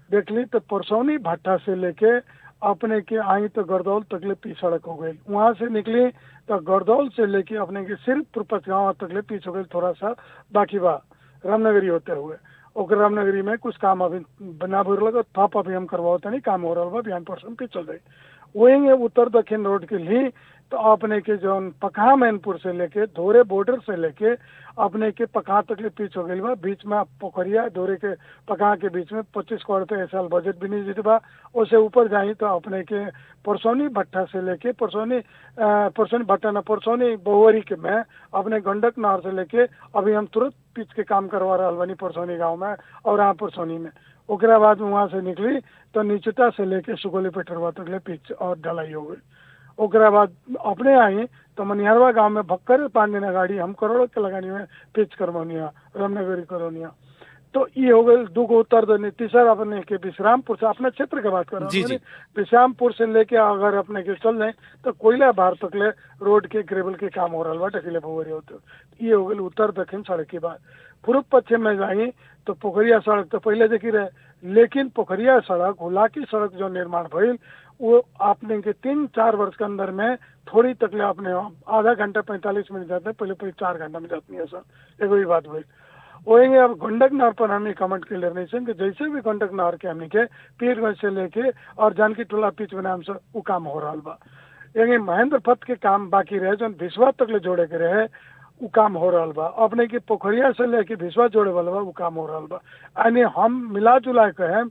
[SPEAKER 3] देख ली तो परसौनी भट्टा से लेके अपने के आई तो गरदौल तकले पी सड़क हो गई, वहां से निकली तो गरदौल से लेके अपने के सिर्फ पुरपच गाँव तकले पीछ हो गई, थोड़ा सा बाकी बा रामनगरी होते हुए। और रामनगरी में कुछ काम अभी बना भर लगा, थप अभी हम करवाते नहीं, काम हो रहा बा, बिहान परसों पे चल जाए। वही उत्तर दक्षिण रोड के लिए तो अपने के जो पकहा मैनपुर से लेके धोरे बॉर्डर से लेके अपने के पकहा तक पीछ हो गई बा। बीच में पोखरिया धोरे के पकहा के बीच में 25 करोड़ पे साल बजट भी नहीं जीत बा। उससे ऊपर जाई तो अपने के परसौनी भट्टा से लेके परसौनी भट्टा न परसौनी बहुवरी के में अपने गंडक नहर से लेके अभी हम तुरंत पिच के काम करवा रहा बनी परसौनी गाँव में और यहाँ परसौनी में। ओकरा बाद वहाँ से निकली तो नीचटा से लेके सुगोली पेटरवा तक पिच और ढलाई हो गई। ओकरा बाद अपने आई तो मनिहारवा गांव में भक्कर 5 दिन गाड़ी हम करोड़ों के लगानी में पिच करवानिया रामनगरी करवानिया। तो ये हो गए 2 गो उत्तर। तीसरा अपने के विश्रामपुर से अपने क्षेत्र की बात कर रहा हूँ, विश्रामपुर से लेके अगर अपने के चल जाए तो कोयला बार तक ले रोड के ग्रेवल के काम हो रहा बा, टकीले भुवरी होते। ये हो गई उत्तर दक्षिण सड़क की बात। पूर्व पश्चिम में जाए तो पोखरिया सड़क तो पहले देखी रहे, लेकिन पोखरिया सड़क हुला की सड़क जो निर्माण भइल वो आपने के 3-4 वर्ष के अंदर में थोड़ी तकलीफ अपने आधा घंटा 45 मिनट जाते, पहले 4 घंटा में जाती है सर। एगो ही बात हुई। वही अब गंडक नहर पर हमने कमेंट क्लियर नहीं कि जैसे भी गंडक नहर के हमने के पीरगंज से लेके और जानकी टोला पिच बनाम से वो काम हो रहा बा। यही महेंद्र पथ के काम बाकी रहे जो भिसवा तक ले जोड़े के रहे वो काम हो रहा बा। अपने की पोखरिया से लेके भिसवा जोड़े वाला बा वो काम हो रहा बा। यानी हम मिला जुला कहें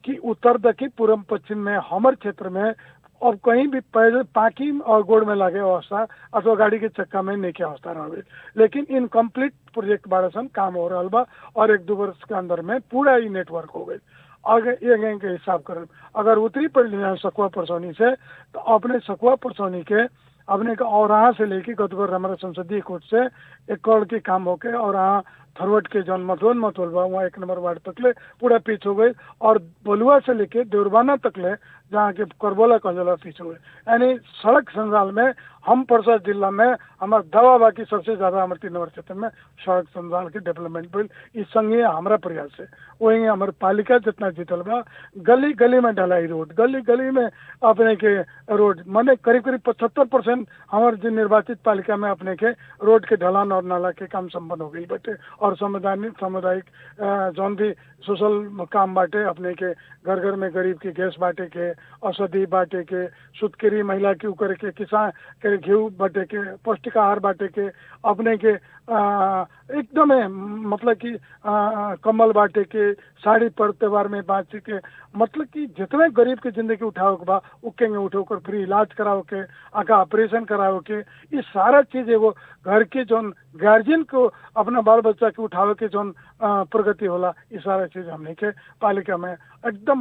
[SPEAKER 3] कि उत्तर दक्षिण पूर्व पश्चिम में हमारे क्षेत्र में अब कहीं भी पैदल पाकी और गोड़ में लगे अवस्था अथवा गाड़ी के चक्का में नहीं की अवस्था रहे, लेकिन इनकम्प्लीट प्रोजेक्ट बारसन काम हो रहा बा और 1-2 वर्ष के अंदर में पूरा ही नेटवर्क हो गई। अगर ये के हिसाब कर अगर उत्तरी पड़ जाए सकुआ परसौनी से तो अपने सकुआ परसौनी के अपने का और से लेके गतवर हमारा संसदीय कोर्ट से 1 करोड़ के काम होके और थरवट के जौन मतोल बा वहाँ 1 नंबर वार्ड तक ले पूरा पिच हो गई और बलुआ से लेके देवरबाना तक ले जहाँ के करबोला कंजला पिच हो गई। यानी सड़क संजाल में हम परसा जिला में हमारा दवा बाकी सबसे ज्यादा हमारे 3 नंबर क्षेत्र में सड़क संजाल के डेवलपमेंट बिल इस संघीय हमारा प्रयास है। वही हमारे पालिका जितना जीतल बा गली गली में ढलाई रोड, गली गली में अपने के रोड माने करीब 75% हमारे जो निर्वाचित पालिका में अपने के रोड के ढलान और नाला के काम संपन्न हो गई बटे। और सामुदायिक जौन भी सोशल काम बाटे अपने के घर घर में गरीब के गैस बाटे के, औषधि बाटे के, सुतकेरी महिला के ऊपर के, किसान के घी बाटे के, पौष्टिक आहार बाटे के, अपने के एकदम मतलब कि कम्बल बाटे के, साड़ी पर त्योहार में बाँचे के, मतलब कि जितने गरीब की जिंदगी उठाओ के बा उकेंगे उठो कर फ्री इलाज कराओ के, आका ऑपरेशन कराओ के, ये सारा चीज है वो घर के जोन गार्जियन को अपना बाल बच्चा के उठावे के जोन प्रगति होला, ये सारा चीज हमने के पालिका में एकदम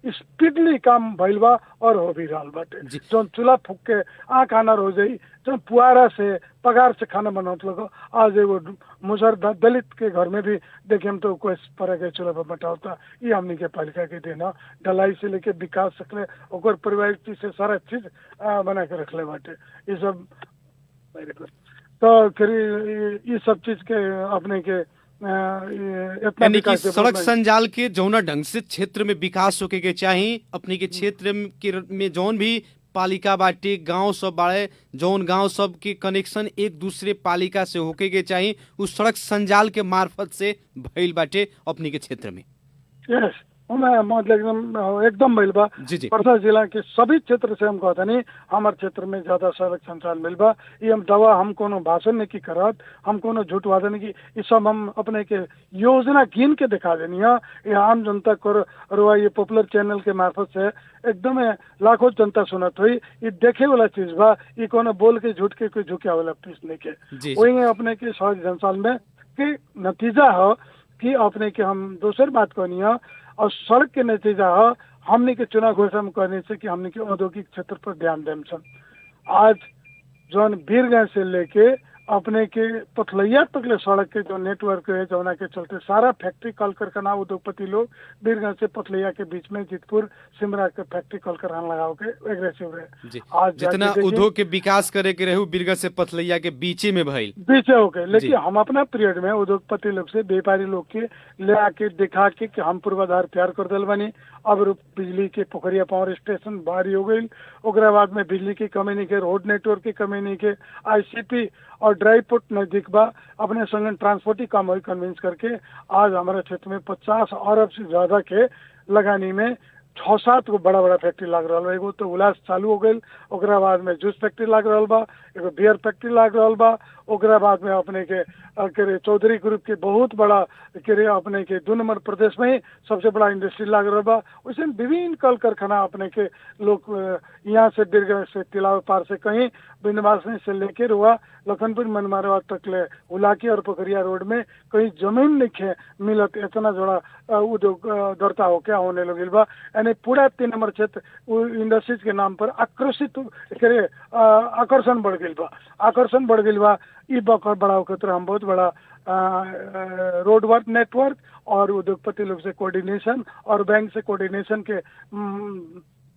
[SPEAKER 3] स्पीडली काम भइल बा और हो भी रहा बाटे। जोन चूल्हा फूक के आँख आना हो जाई, जो पुआरा से पगार से खाना बनाते लोग आज एगो मुसर दलित के घर में भी देखे हम तो कोई तरह के चूल्हा पर बटावता। ये हमने के पालिका के देना ढलाई से लेके विकास सकले ओकर पारिवारिक चीज से सारा चीज बना के रखले बाटे। ये सब तो फिर ये सब चीज के अपने के
[SPEAKER 2] यानी कि सड़क संजाल के जौना ढंग से क्षेत्र में विकास होके के चाहिए, अपने के क्षेत्र में जौन भी पालिका बाटे गांव सब बाड़े जौन गांव सब के कनेक्शन एक दूसरे पालिका से होके के चाहिए उस सड़क संजाल के मार्फत से भइल बाटे अपने के क्षेत्र में।
[SPEAKER 3] यस मतलब एकदम मिल बा।
[SPEAKER 2] जी जी
[SPEAKER 3] पर्सा जिला के सभी क्षेत्र से हम कहते नहीं हमारे क्षेत्र में ज्यादा सड़क संचालन मिल बा। ये हम दवा हम कोनो भाषण नहीं की करत, हम कोनो झूठ वादा नहीं की, ये सब हम अपने के योजना गिन के दिखा देनी है। ये आम जनता को रुआ ये पॉपुलर चैनल के मार्फत से एकदम लाखों जनता सुनत हुई। ये देखे वाला चीज बा, ये कोनो बोल के झूठ के कोई झुकिया वाला पीस नहीं के।
[SPEAKER 2] जी
[SPEAKER 3] वही अपने के सड़क संचालन में के नतीजा है कि अपने के हम दूसरी बात कहनी है और सड़क के नतीजा है हमने के चुनाव घोषणा करने से कि हमने के औद्योगिक क्षेत्र पर ध्यान देम सन। आज जौन बीरगंज से लेके अपने के पथलैया तक ले सड़क के जो नेटवर्क है जौना के चलते सारा फैक्ट्री कल कारखाना उद्योगपति लोग बीरगंज से पथलैया के बीच में जीतपुर सिमरा के फैक्ट्री कल कारखाना लगाओ के एग्रेसिव रहे।
[SPEAKER 2] जी
[SPEAKER 3] आज
[SPEAKER 2] जितना उद्योग के विकास करे के रहू बीरगंज से पथलैया के बीचे में भइल
[SPEAKER 3] बीचे हो गए। लेकिन हम अपना पीरियड में उद्योगपति लोग से व्यापारी लोग के ले आके दिखा के कि हम पूर्वाधार तैयार कर दिल बनी। अब बिजली के पोखरिया पावर स्टेशन भारी हो गई, ओकरा बाद में बिजली की कमी नहीं के, रोड नेटवर्क की कमी नहीं के, आईसीपी और ड्राई पोर्ट नजदीक बा, अपने संग ट्रांसपोर्ट ही कम हुई कन्विंस करके आज हमारे क्षेत्र में 50 अरब से ज्यादा के लगानी में 6-7 को बड़ा बड़ा फैक्ट्री लग रहा बा। एगो तो उल्लास चालू हो गई, ओकरा बाद में जूस फैक्ट्री लग रहा बा, एगो बियर फैक्ट्री लग रहा बा, ओकरा बाद में अपने के चौधरी ग्रुप के बहुत बड़ा अपने के 2 नंबर प्रदेश में ही सबसे बड़ा इंडस्ट्री लग रहा बा। वैसे विभिन्न कल कारखाना अपने के लोग यहाँ से बीरगंज से तिलाव पार से कहीं बिंदवासनी से लेके रुआ लखनपुर मनमारवा तक ले उलाकी और पोखरिया रोड में कहीं जमीन नहीं मिलत, इतना जोड़ा उद्योग दरता होके होने लगे बा। यानी पूरा 3 नंबर क्षेत्र इंडस्ट्रीज के नाम पर आकर्षण बढ़ गई बा, आकर्षण बढ़ गई बा। ई बढ़ाव के हम बहुत बड़ा रोड वर्क नेटवर्क और उद्योगपति लोग से कोऑर्डिनेशन और बैंक से कोऑर्डिनेशन के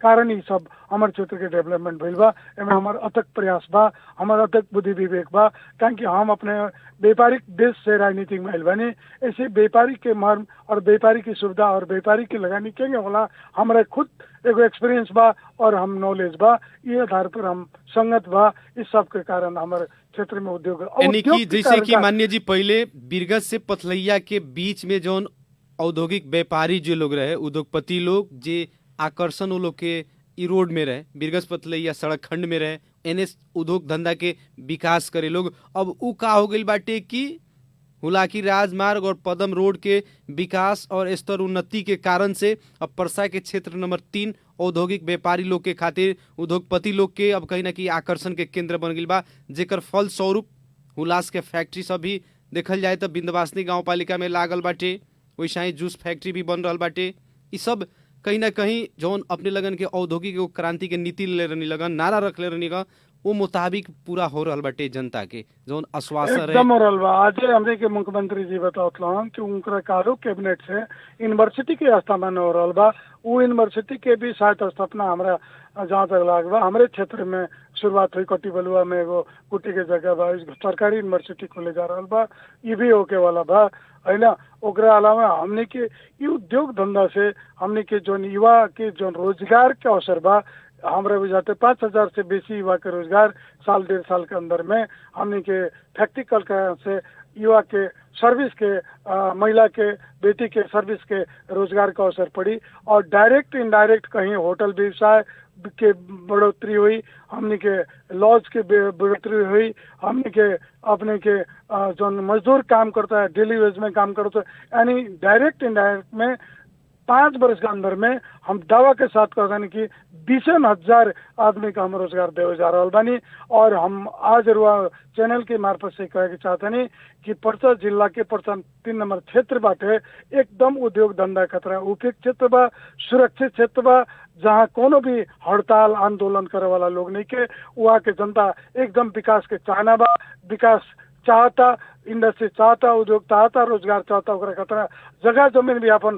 [SPEAKER 3] कारण ही सब हमारे क्षेत्र के डेवलपमेंट भइल बा। एमे हमार अथक प्रयास बा, हमार अथक बुद्धि विवेक बा, क्योंकि हम अपने व्यापारिक देश से राजनीतिक में आइल बानी। ऐसे व्यापारी के मर्म और व्यापारी की सुविधा और व्यापारी की लगानी केंगे होला हमारा खुद एगो एक्सपीरियंस बा और हम नॉलेज बा, ये आधार पर हम संगत बा। इस सब के कारण हमारे क्षेत्र में उद्योग
[SPEAKER 2] यानी कि जैसे कि मान्य जी पहले बीरगंज से पथलैया के बीच में जो औद्योगिक व्यापारी जो लोग रहे उद्योगपति लोग जे आकर्षण वो लोग के ई रोड में रहे, बीरगंज पथलैया सड़क खंड में रहे, एनएस उद्योग धंधा के विकास करे लोग। अब उ का हो गई बाटे कि हुलाकी राजमार्ग और पदम रोड के विकास और स्तर उन्नति के कारण से अब परसा के क्षेत्र नंबर 3 औद्योगिक व्यापारी लोग के खातिर उद्योगपति लोग के अब कहीं ना कहीं आकर्षण के केंद्र बन गई बा, जेकर फल स्वरूप हुलास के फैक्ट्री सब भी देखल जाए तो बिंदवासनी गाँव पालिका में लागल बाटे, वैसा ही जूस फैक्ट्री भी बन रहा बाटे। ये सब कहीं ना कहीं जौन अपने लगन के औद्योगिक क्रांति के नीति ले रहनी लगन नारा रख ले रहनी का वो मुताबिक पूरा हो रहा बाटे जनता के जौन आश्वासन
[SPEAKER 3] एकदम हो रहा बा। आज हमने के मुख्यमंत्री जी बतावत कि उनका कारो कैबिनेट से यूनिवर्सिटी के स्थापना हो रहा बा। वो यूनिवर्सिटी के भी शायद स्थापना हमारा जहाँ तक लाग बा हमारे क्षेत्र में शुरुआत हुई। कटी बलुआ में एगो कुटी के जगह बा, सरकारी यूनिवर्सिटी खोले जा रहा बा, ये भी होके वाला बा है ना। ओकरा अलावा हमने के ये उद्योग धंधा से हमने के जो युवा के जो रोजगार के अवसर बा हमारे बुझाते 5000 से बेसी युवा के रोजगार साल 1.5 साल के अंदर में हमने के फैक्ट्री कल से युवा के सर्विस के महिला के बेटी के सर्विस के रोजगार का अवसर पड़ी और डायरेक्ट इनडायरेक्ट कहीं होटल व्यवसाय के बढ़ोतरी हुई, हमने के लॉज के बढ़ोतरी हुई, हमने के अपने के जो मजदूर काम करता है डेली वेज में काम करता है, यानी डायरेक्ट इनडायरेक्ट में 5 वर्ष के अंदर में हम दावा के साथ कहते हैं कि 20,000 आदमी का हम रोजगार दे जा रहा बानी। और हम आज चैनल के मार्फत से कहे चाहते नहीं कि पर्सा जिला के पर्सा 3 नंबर क्षेत्र बाटे एकदम उद्योग धंधा खतरा उपयुक्त क्षेत्र बा, सुरक्षित क्षेत्र बा, जहाँ कोनो भी हड़ताल आंदोलन करे वाला लोग नहीं के, वहाँ के जनता एकदम विकास के चाहना बा, विकास चाहता, इंडस्ट्री चाहता, उद्योग चाहता, रोजगार चाहता। ओकरा खतरा जगह जमीन भी अपन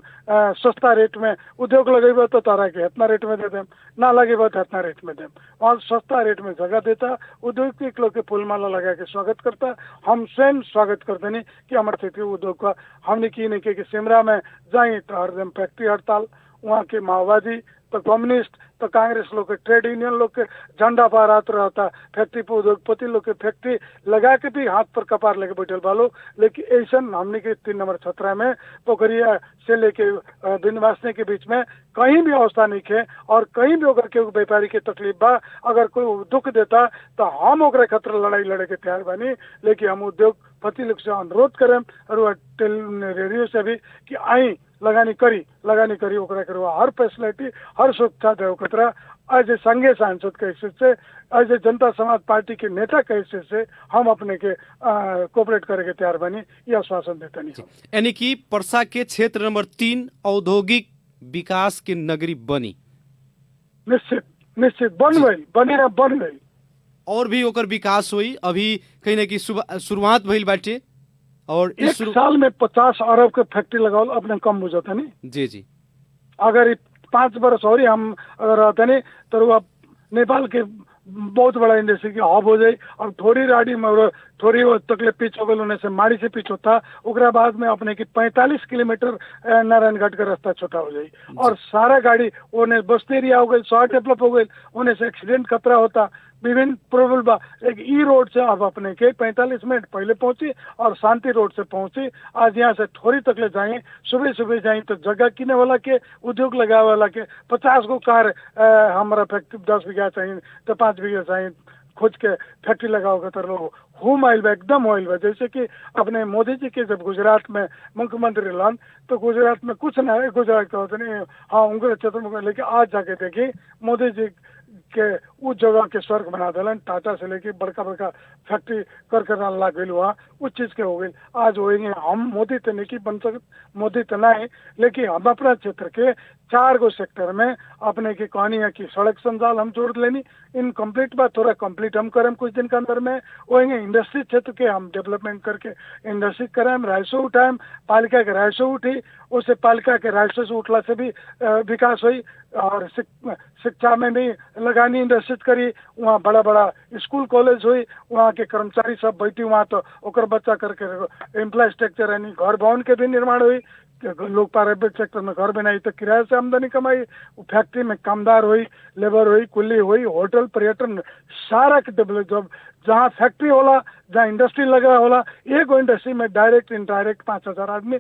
[SPEAKER 3] सस्ता रेट में उद्योग लगेबा तो तारा के इतना रेट में दे देम, ना लगेबा तो इतना रेट में देम। और सस्ता रेट में जगह देता, उद्योग लोग के फूलमाला लगा के स्वागत करता। हम स्वयं स्वागत करते नहीं कि हमारे क्षेत्रीय उद्योग का हमने की नहीं कि सिमरा में जाए तो हरदम फैक्ट्री हड़ताल, वहाँ के माओवादी तो कम्युनिस्ट तो कांग्रेस लोग के, ट्रेड यूनियन लोग के झंडा फहराते रहता, फैक्ट्री पर उद्योगपति लोग के फैक्ट्री लगा के भी हाथ पर कपार लेके बैठल बालो। लेकिन ऐसा हमने के 3 नंबर छतरा में पोखरिया से लेके बिंदवासनी के बीच में कहीं भी अवस्था नहीं है। और कहीं भी अगर कोई व्यापारी के तकलीफ बा, अगर कोई दुख देता तो हम ओकरे खतरा लड़ाई लड़े के तैयार बनी। लेकिन हम उद्योगपति लोग से अनुरोध करें और रेडियो से भी कि आई लगानी करी ओकरा करवा, हर फैसिलिटी हर सुविधा दे खतरा। एज ए संघीय सांसद के हैसियत से, एज ए जनता समाज पार्टी के नेता के हैसियत से हम अपने के कोऑपरेट करे के तैयार बनी, यह आश्वासन देते नहीं।
[SPEAKER 2] यानी कि पर्सा के क्षेत्र नंबर 3 औद्योगिक विकास के नगरी बनी।
[SPEAKER 3] निश्चित बन गई
[SPEAKER 2] और भी ओकर विकास हुई। अभी कहीं ना कहीं शुरुआत भइल बाटे और
[SPEAKER 3] इस साल में 50 अरब के फैक्ट्री लगाओ अपने कम बुझाता नहीं।
[SPEAKER 2] जी
[SPEAKER 3] अगर 5 वर्ष और हम अगर रहते नहीं तो अब नेपाल के बहुत बड़ा इंडस्ट्री की हब हो जाए। अब थोड़ी राडी में थोड़ी तकलीफ पिच हो गई होने से माड़ी से पिच होता, उकरा बाद में अपने की 45 किलोमीटर नारायणघाट का रास्ता छोटा हो जाए और सारा गाड़ी उन्हें बस्ती एरिया हो गई, शहर डेवलप हो गई, उन्हें से एक्सीडेंट खतरा होता, विभिन्न प्रॉब्लम बा। एक ई रोड से अब अपने के 45 मिनट पहले पहुंची और शांति रोड से पहुंची। आज यहाँ से थोड़ी तकलीफ जाए, सुबह जाए तो जगह किने वाला के, उद्योग लगावे वाला के 50 गो कार हमारा फैक्ट्री 10 बीघा चाहिए तो 5 बीघा चाहिए खोज के फैक्ट्री लगाओगे तो लोग होम ऑयल बा, एकदम ऑयल बा। जैसे कि अपने मोदी जी के जब गुजरात में मुख्यमंत्री लन तो गुजरात में कुछ ना है, गुजरात का होता नहीं, हाँ उनके क्षेत्र में, लेकिन आज जाके देखिए मोदी जी के उस जगह के स्वर्ग बना दिलन। टाटा से लेके बड़का फैक्ट्री करना लग गई वहाँ, उस चीज के हो गई। आज होएंगे हम मोदी तो नहीं बन सकते, मोदी तो ना है, लेकिन हम अपना क्षेत्र के 4 गो सेक्टर में अपने की कहानी है कि सड़क संजाल हम जोड़ लेनी, इनकम्प्लीट बात थोड़ा कंप्लीट हम करें कुछ दिन के अंदर में होएंगे। इंडस्ट्री क्षेत्र के हम डेवलपमेंट करके इंडस्ट्री कराएं, राजस्व उठाएं, पालिका के राजस्व उठी, उससे पालिका के राजस्व से उठला से भी विकास हुई। और शिक्षा में भी लगानी इंडस्ट्री करी, वहाँ बड़ा स्कूल कॉलेज हुई, वहाँ के कर्मचारी सब बैठी, वहाँ तो ओकर बच्चा करके इंफ्रास्ट्रक्चर यानी घर भवन के भी निर्माण हुई। लोग प्राइवेट सेक्टर में घर बनाई तो किराए से आमदनी कमाई, फैक्ट्री में कामदार हुई, लेबर हुई, कुल्ली हुई, होटल पर्यटन सारा के डेवलप। जब जहाँ फैक्ट्री होला, जहाँ इंडस्ट्री लगा होला, एक इंडस्ट्री में डायरेक्ट इनडायरेक्ट 5000 आदमी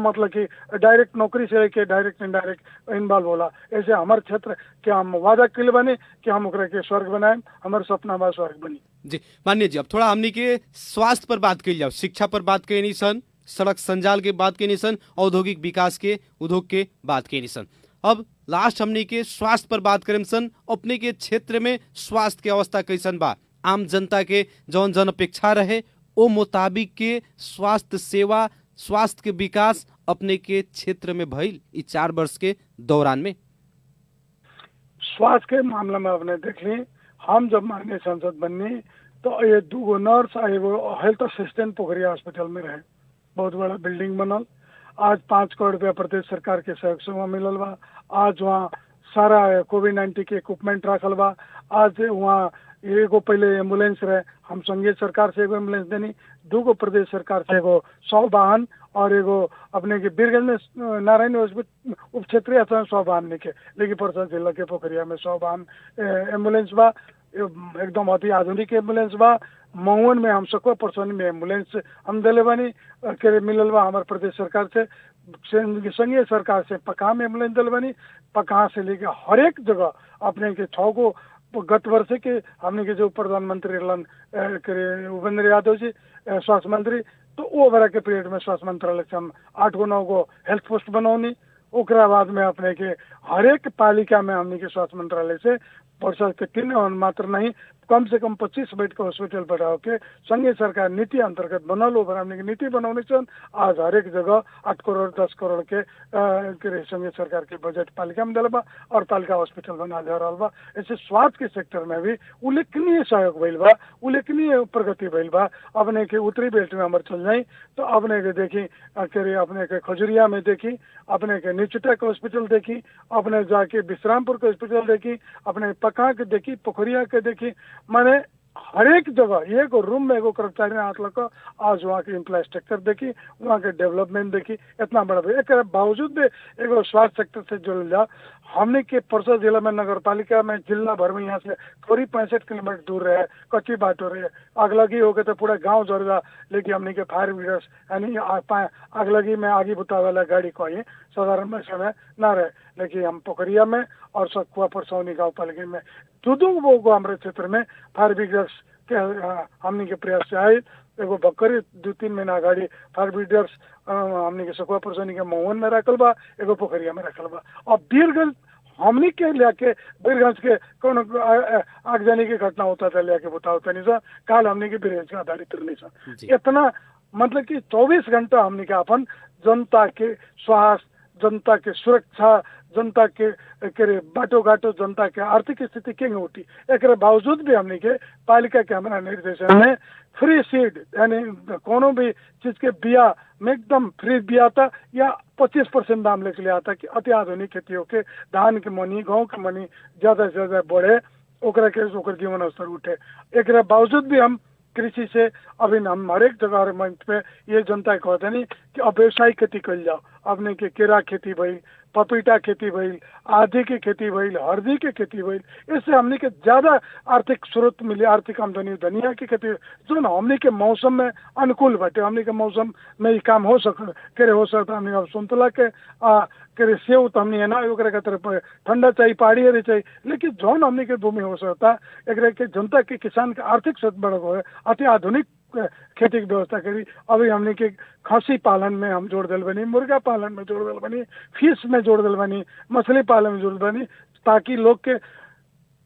[SPEAKER 3] मतलब कि डायरेक्ट नौकरी से लेके डायरेक्ट इनडायरेक्ट इन्वॉल्व होला। ऐसे हमारे क्षेत्र के हम वादा किल बने कि हम ओकरा के स्वर्ग बनाए, हमारे सपना बा स्वर्ग बनी।
[SPEAKER 2] जी मान्य जी, अब थोड़ा हमनी के स्वास्थ्य पर बात करी जाओ, शिक्षा पर बात करी सन, सड़क संजाल के बात करी सन, औद्योगिक विकास के उद्योग के बात करी सन। अब लास्ट हमनी के स्वास्थ्य पर बात करें सन। अपने के क्षेत्र में स्वास्थ्य के अवस्था कैसन बा? आम जनता के जौन जन अपेक्षा रहे ओ मुताबिक के स्वास्थ्य सेवा, स्वास्थ्य के विकास अपने के क्षेत्र में भइल इस 4 वर्ष के दौरान में?
[SPEAKER 3] स्वास्थ्य के मामला में आपने देख ली, हम जब माननीय सांसद बननी तो ये 2 गो नर्स और एगो हेल्थ असिस्टेंट पोखरिया हॉस्पिटल में रहे। बहुत बड़ा बिल्डिंग बनल। आज 5 करोड़ रुपया प्रदेश सरकार के सहयोग से वहाँ मिलल बा। आज वहाँ सारा कोविड-19 के इक्विपमेंट रखल बा। आज वहाँ एगो पहले एम्बुलेंस रहे, हम संघीय सरकार से एगो एम्बुलेंस देनी, 2 गो प्रदेश सरकार से एगो 100 वाहन और एगो अपने के बीरगंज में नारायण हॉस्पिटल उप क्षेत्रीय 100 वाहन लिखे, लेकिन परसा जिला के पोखरिया में 100 वाहन एम्बुलेंस बा, एकदम अति आधुनिक एम्बुलेंस बा। महुवन में हम सको परसोनी में एम्बुलेंस हम दिले बानी के मिलल बा हमारे प्रदेश सरकार से, संघीय सरकार से पकहा में एम्बुलेंस दिले बानी। पकहा से लेके हर एक जगह अपने के 6 गो गत वर्ष के हमने के जो प्रधानमंत्री उपेंद्र यादव जी स्वास्थ्य मंत्री, तो वो बरा के पीरियड में स्वास्थ्य मंत्रालय से हम 8 गो 9 गो हेल्थ पोस्ट बनौनी। ओकरा बाद में अपने के हर एक पालिका में हमने के स्वास्थ्य मंत्रालय से वर्षा के 3 मात्र नहीं, कम से कम 25 बेड का हॉस्पिटल बढ़ाओ के संघीय सरकार नीति अंतर्गत बनल ओवर हमने की नीति बनौने सन। आज हर एक जगह 8 करोड़ 10 करोड़ के संघीय सरकार के बजट पालिका में दिल बा और पालिका हॉस्पिटल बना जा रहा बा। ऐसे स्वास्थ्य के सेक्टर में भी उल्लेखनीय सहयोग भइल बा, उल्लेखनीय प्रगति भइल बा। अपने के उत्तरी बेल्ट में हमारे चल जाए तो अपने के देखी अपने के खजुरिया में देखी, अपने के निचुटा के हॉस्पिटल देखी, अपने जाके विश्रामपुर के हॉस्पिटल देखी, अपने पकहा के देखी, पोखरिया के देखी, माने हरेक जगह एक रूम में एगो कर्मचारी हाथ लग आज वहाँ के इंफ्रास्ट्रक्चर देखी, वहाँ के डेवलपमेंट देखी, इतना बड़ा भी। एक बावजूद भी एगो स्वास्थ्य सेक्टर से जुड़ल जाओ। हमने के परसा जिला में नगर पालिका में जिला भर में यहाँ से करीब 65 किलोमीटर दूर रहे, कच्ची बाटो रहे, आगलगी हो गए तो पूरा गांव जड़ जा। लेकिन हमने के फायर ब्रिगेड यानी आगलगी में आगे बुता वाला गाड़ी कोई साधारण में समय ना रहे। लेकिन हम पोखरिया में और सकुआ परसौनी गाँव पालिका में दो हमारे क्षेत्र में फायर ब्रिगेड के हमने के प्रयास से आए। एगो बकरी 2-3 महीना अगाडि फायर ब्रिगेड हमने के सकुआ परसौनी के महुवन में रखल बा, एगो पोखरिया में रखल बा। अब वीरगंज हमने के लेके वीरगंज के कौन आगजनी की घटना होता था लेके बताओ तनी सा काल हमने के वीरगंज के आधारित रहने सा। इतना मतलब कि 24 घंटा हमने के अपन जनता के स्वास्थ्य, जनता के सुरक्षा, जनता के बाटो घाटो, जनता के आर्थिक स्थिति के उठी। एक बावजूद भी हमने के पालिका के हमारा निर्देशन में फ्री सीड यानी कोनो भी चीज के बिया में एकदम फ्री बिया था या 25% दाम लेके लिया था कि अति आधुनिक खेतियों के धान के मनी, गेहूं के मनी ज्यादा से ज्यादा बढ़े, ओकरा के ओकर जीवन स्तर उठे। एक बावजूद भी हम कृषि से अभी हम हरेक जगह मंच पे ये जनता कहते नहीं कि अब व्यवसायिक खेती कर जाओ। अपने के केरा खेती भइल, पपीता खेती भइल, आदि की खेती भइल, हल्दी की खेती भइल। इससे हमने के ज्यादा आर्थिक स्रोत मिले, आर्थिक आमदनी। धनिया की खेती जो न हमने के मौसम में अनुकूल बटे, हमने के मौसम में ही काम हो सकता। हमने अब संतला के सेव तो हमने है ना ओकरा तरफ ठंडा चाहिए, पहाड़ी चाहिए। लेकिन जौन हमने के भूमि हो सकता एक के जनता के किसान के आर्थिक स्रोत बढ़ गए, अति आधुनिक खेती की व्यवस्था करी। अभी हमने के खसी पालन में हम जोड़ दिल बनी, मुर्गा पालन में जोड़ दिल बनी, फिश में जोड़ दिल बनी, मछली पालन में जोड़ दिल बनी, ताकि लोग के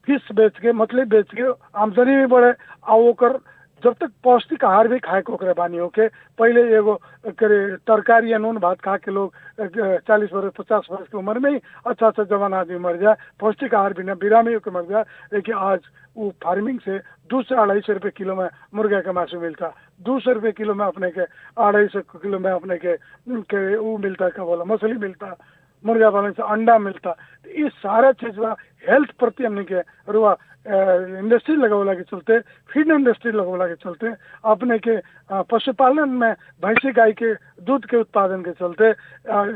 [SPEAKER 3] फिश बेच के, मछली बेच के आमदनी भी बढ़े। और ओकर जब तक पौष्टिक आहार भी खाए को ओकरे बानी होके पहले एगो करे तरकारी या नून भात खा के लोग 40 वर्ष 50 वर्ष की उम्र में ही अच्छा जवान आदमी मर जाए, पौष्टिक आहार बिना बिरामी होकर मर जाए। लेकिन आज वो फार्मिंग से 200 से 250 रुपये किलो में मुर्गा का मांस मिलता, 200 रुपये किलो में अपने के 250 किलो में अपने के वो मिलता, क्या बोला, मछली मिलता, मुर्गा पालन से अंडा मिलता। ये सारा चीज हेल्थ प्रति हमने के रुआ इंडस्ट्री लगवला के चलते, फीड इंडस्ट्री लगवला के चलते, अपने के पशुपालन में भैंसी गाय के दूध के उत्पादन के चलते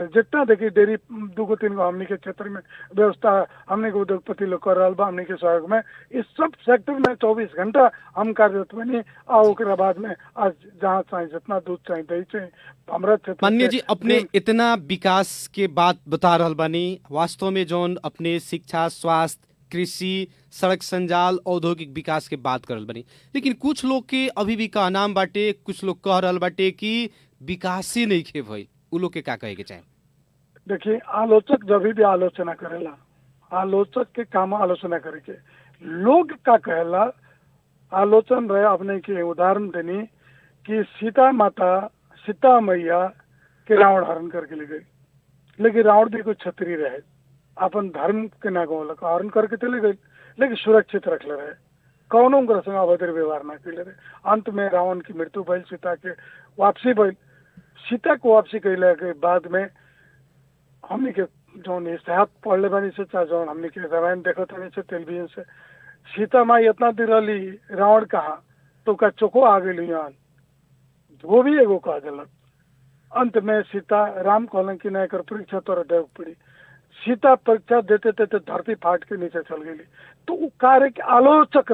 [SPEAKER 3] जितना देखिए डेयरी 2-3 हमने के क्षेत्र में व्यवस्था हमने के उद्योगपति लोग कर रहा बा। हमने के सहयोग में इस सब सेक्टर में 24 घंटा हम कार्यरत बनी। और बाद में आज जहाँ चाहिए जितना दूध चाहिए दही चाहिए हमारा क्षेत्र।
[SPEAKER 2] माननीय जी, अपने इतना विकास के बात बता रहा बानी, वास्तव में जौन अपने शिक्षा, स्वास्थ्य, कृषि, सड़क संजाल, औद्योगिक विकास के बात करल बनी, लेकिन कुछ लोग के अभी भी का नाम बाटे, कुछ लोग कह रहल बाटे कि विकास ही नहीं खे भाई। उ लोग के का कहे के चाहे?
[SPEAKER 3] देखिए, आलोचक जब भी आलोचना करेला, आलोचक के काम आलोचना करे के लोग का कहेला आलोचन रहे। अपने के उदाहरण देनी कि सीता माता, सीता मैया के रावण हरण करके ले गई, लेकिन रावण भी कोई छत्री रहे, अपन धर्म के ना गौलक हरण करके चले गए, लेकिन सुरक्षित रख ले रहे, कौनों के संग अभद्र व्यवहार ना कर रहे। अंत में रावण की मृत्यु भइल, सीता के वापसी भइल। सीता को वापसी कैले के बाद में हमने के जौन इतिहास पढ़ले बनी से, चाहे जौन हमने के रामायण देखत नहीं से टेलीविजन से, सीता माई इतना दिरली रावण कहा तो का चोको आ गई, वो भी एगो कह दिलक। अंत में सीता राम कहलन कि नहीं कर परीक्षा तोरा देव पड़ी। सीता परीक्षा देते देते धरती फाट के नीचे चल गई। तो वो कार्य के आलोचक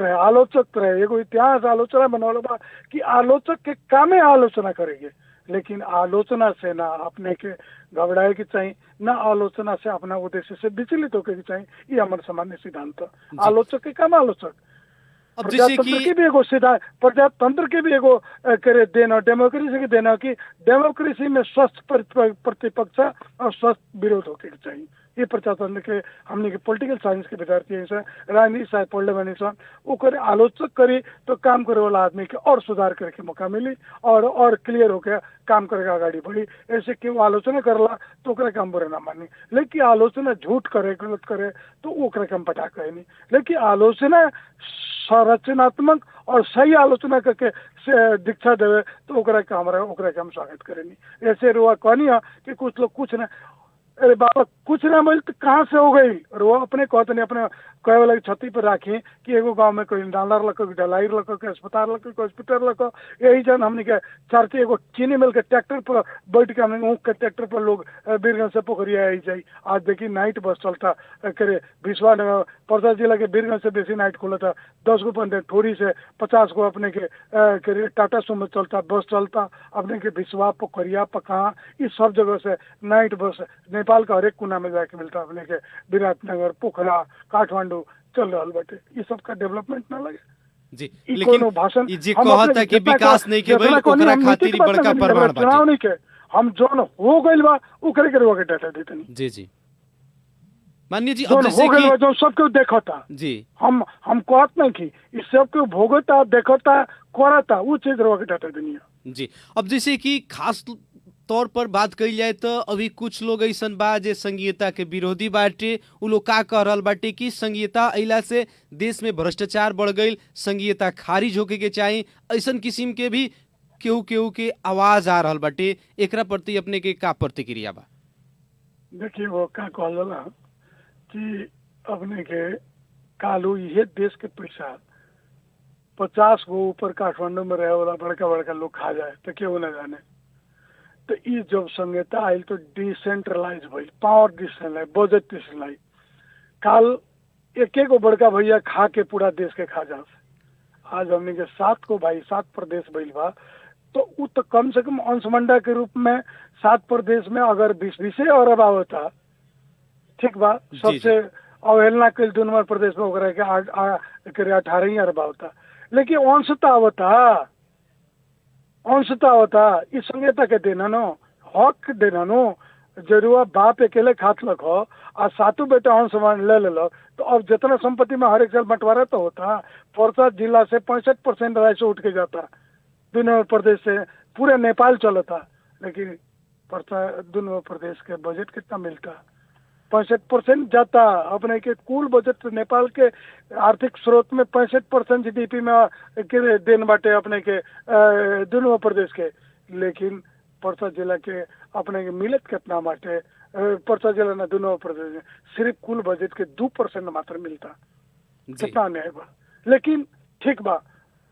[SPEAKER 3] रहे एगो इतिहास आलोचना बनौले बा कि आलोचक के कामे आलोचना करेंगे, लेकिन आलोचना से ना अपने के घबराए की चाहिए, ना आलोचना से अपना उद्देश्य से विचलित होकर के चाहिए। ये हमारा सामान्य सिद्धांत। आलोचक के काम आलोचक, प्रजातंत्र की भी एगो सिद्धांत, प्रजातंत्र के भी एगो करे देना, डेमोक्रेसी के देना कि डेमोक्रेसी में स्वस्थ प्रतिपक्ष और स्वस्थ विरोध होके चाहिए। ये प्रजातंत्र के हमने के पॉलिटिकल साइंस के विद्यार्थी हैं सर, राजनीति शायद पढ़ले बनी सर, वो करे आलोचक करी तो काम करे वाला आदमी के और सुधार करे के मौका मिली और क्लियर होकर काम करेगा आगाड़ी बढ़ी। ऐसे कि वो आलोचना करला तो ओकरा काम बुरा ना मानी, लेकिन आलोचना झूठ करे, गलत करे तो ओकरा काम पटा कहे नहीं। लेकिन आलोचना संरचनात्मक और सही आलोचना करके दीक्षा देवे तो ओकरा के हम स्वागत करेनी। ऐसे रुआ कहनी है कि कुछ लोग कुछ ना, अरे बाबा कुछ ना मिल तो कहाँ से हो गई, और वो अपने कहते नहीं, अपने कहे वाला छती पर राखी कि एगो गांव में कोई डालर लको कि डलाइर लको कि अस्पताल लको कि हॉस्पिटल लको। यही जन हमने के चर्चे एगो चीनी मिल के ट्रैक्टर पर बैठ के हमने ऊँख के ट्रैक्टर पर लोग बीरगंज से पोखरिया आई जाई। आज देखिए नाइट बस चलता करे भिसवा पर्सा जिला के बीरगंज से बेसी नाइट खुला था। 10 गो पंद्रह ठोरी से 50 गो अपने के टाटा सुमो चलता, बस चलता अपने के भिसवा पोखरिया पकहा इस सब जगह से नाइट बस नेपाल का हरेक कोना में जाके मिलता। अपने के विराटनगर, पोखरा, काठमांडू चल रहा बाटे। ये सब का डेवलपमेंट ना लगे
[SPEAKER 2] जी।
[SPEAKER 3] ई
[SPEAKER 2] लेकिन
[SPEAKER 3] कोनो भाषण
[SPEAKER 2] ई जे कहता कि विकास नहीं के भइल ओकरा खातिर बड़का प्रमाण
[SPEAKER 3] चुनाव
[SPEAKER 2] बाटे।
[SPEAKER 3] नहीं के हम जोन हो गइल बा ओकरे के रुआ के डाटा देतनी।
[SPEAKER 2] जी जी माननीय जी, अब
[SPEAKER 3] जोन
[SPEAKER 2] जैसे
[SPEAKER 3] हो गइल बा
[SPEAKER 2] कि
[SPEAKER 3] जो सबके देखता
[SPEAKER 2] जी
[SPEAKER 3] हम कहत नहीं कि इस सबके भोगता देखता करता वो चीज रुआ के डाटा देनी है।
[SPEAKER 2] जी, अब जैसे कि खास तौर पर बात कही जाए तो अभी कुछ लोग ऐसन बा जे संघीयता के विरोधी बाटे। उ लोग का कह रहल बाटे कि संघीयता अइला से देश में भ्रष्टाचार बढ़ गई, संघीयता खारिज होके के चाही, ऐसन किस्म के भी केहू केहू के आवाज आ रहल बाटे। एकरा प्रति अपने के का प्रतिक्रिया बा?
[SPEAKER 3] देखिए वो का कहला कि अपने के कालू ये देश के पैसा 50 गो ऊपर काठमांडू में रहे वाला बड़का बड़का लोग खा जाए तो केहू न जाने। तो ये जब संहिता आयल तो डिसेंट्रलाइज भइल, पावर डिसेंट्रलाइज, बजट डिसेंट्रलाइज। काल एक एक गो बड़का भैया खा के पूरा देश के खा जा। आज हमने के 7 को भाई 7 प्रदेश भइल बा तो उ तो कम से कम अंशमंडा के रूप में 7 प्रदेश में अगर 20 अरब आवता ठीक बा। सबसे अवहेलना कल 2 नंबर प्रदेश में ओकरा के 18 अरब आवता। लेकिन अंशता होता इस संहिता के देना नो हक देना नो जरूर बाप अकेले खात लख आ 7 बेटा अंश ले लो तो अब जितना संपत्ति में हर एक साल बंटवारा तो होता। पर्सा जिला से 65% राजस्व उठ के जाता, 2 नंबर प्रदेश से पूरे नेपाल चलता। लेकिन पर्सा 2 नंबर प्रदेश के बजट कितना मिलता? 65% जाता। अपने के कुल बजट नेपाल के आर्थिक स्रोत में 65% GDP में के देन बाटे अपने के 2 नंबर प्रदेश के। लेकिन पर्सा जिला के अपने के मिलत कितना बाटे? पर्सा जिला ना 2 नंबर प्रदेश में सिर्फ कुल बजट के 2% मात्र मिलता। कितना अन्याय बा। लेकिन ठीक बा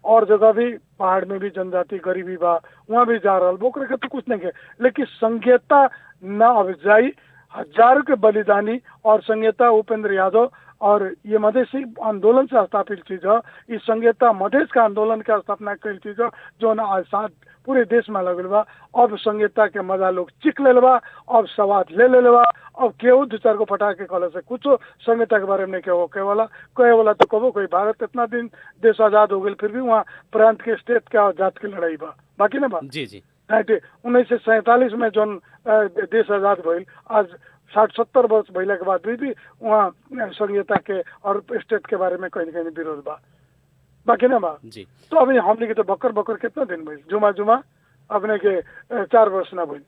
[SPEAKER 3] और जगह भी पहाड़ में भी जनजाति गरीबी बा वहाँ भी जा रहा बोकरे के तो कुछ नहीं के। लेकिन संघीयता न अब जाई, हजारों के बलिदानी और संघीयता उपेंद्र यादव और ये मधेसी आंदोलन से स्थापित चीज है। इस संघीयता मधेश का आंदोलन का स्थापना कई चीज है जो ना आज साथ पूरे देश में लगल बा। अब संघीयता के मजा लोग चिक ले बा, अब सवाद ले बा। अब केहू 2-4 को फटा के कहले से कुछ संघीयता के बारे में केहू कहे वाला तो कहो कोई भारत इतना दिन देश आजाद हो गए फिर भी वहाँ प्रांत के स्टेट के जात की लड़ाई बा बाकी ना बा।
[SPEAKER 2] जी जी
[SPEAKER 3] 1947 में जो देश आजाद भइल आज 60-70 वर्ष भइला के बाद भी वहाँ संघीयता के और स्टेट के बारे में कहीं कहीं विरोध बा बाकी ना बा।
[SPEAKER 2] जी
[SPEAKER 3] तो अभी हमने के तो बकर कितना दिन भइल जुमा अपने के 4 वर्ष ना भइल।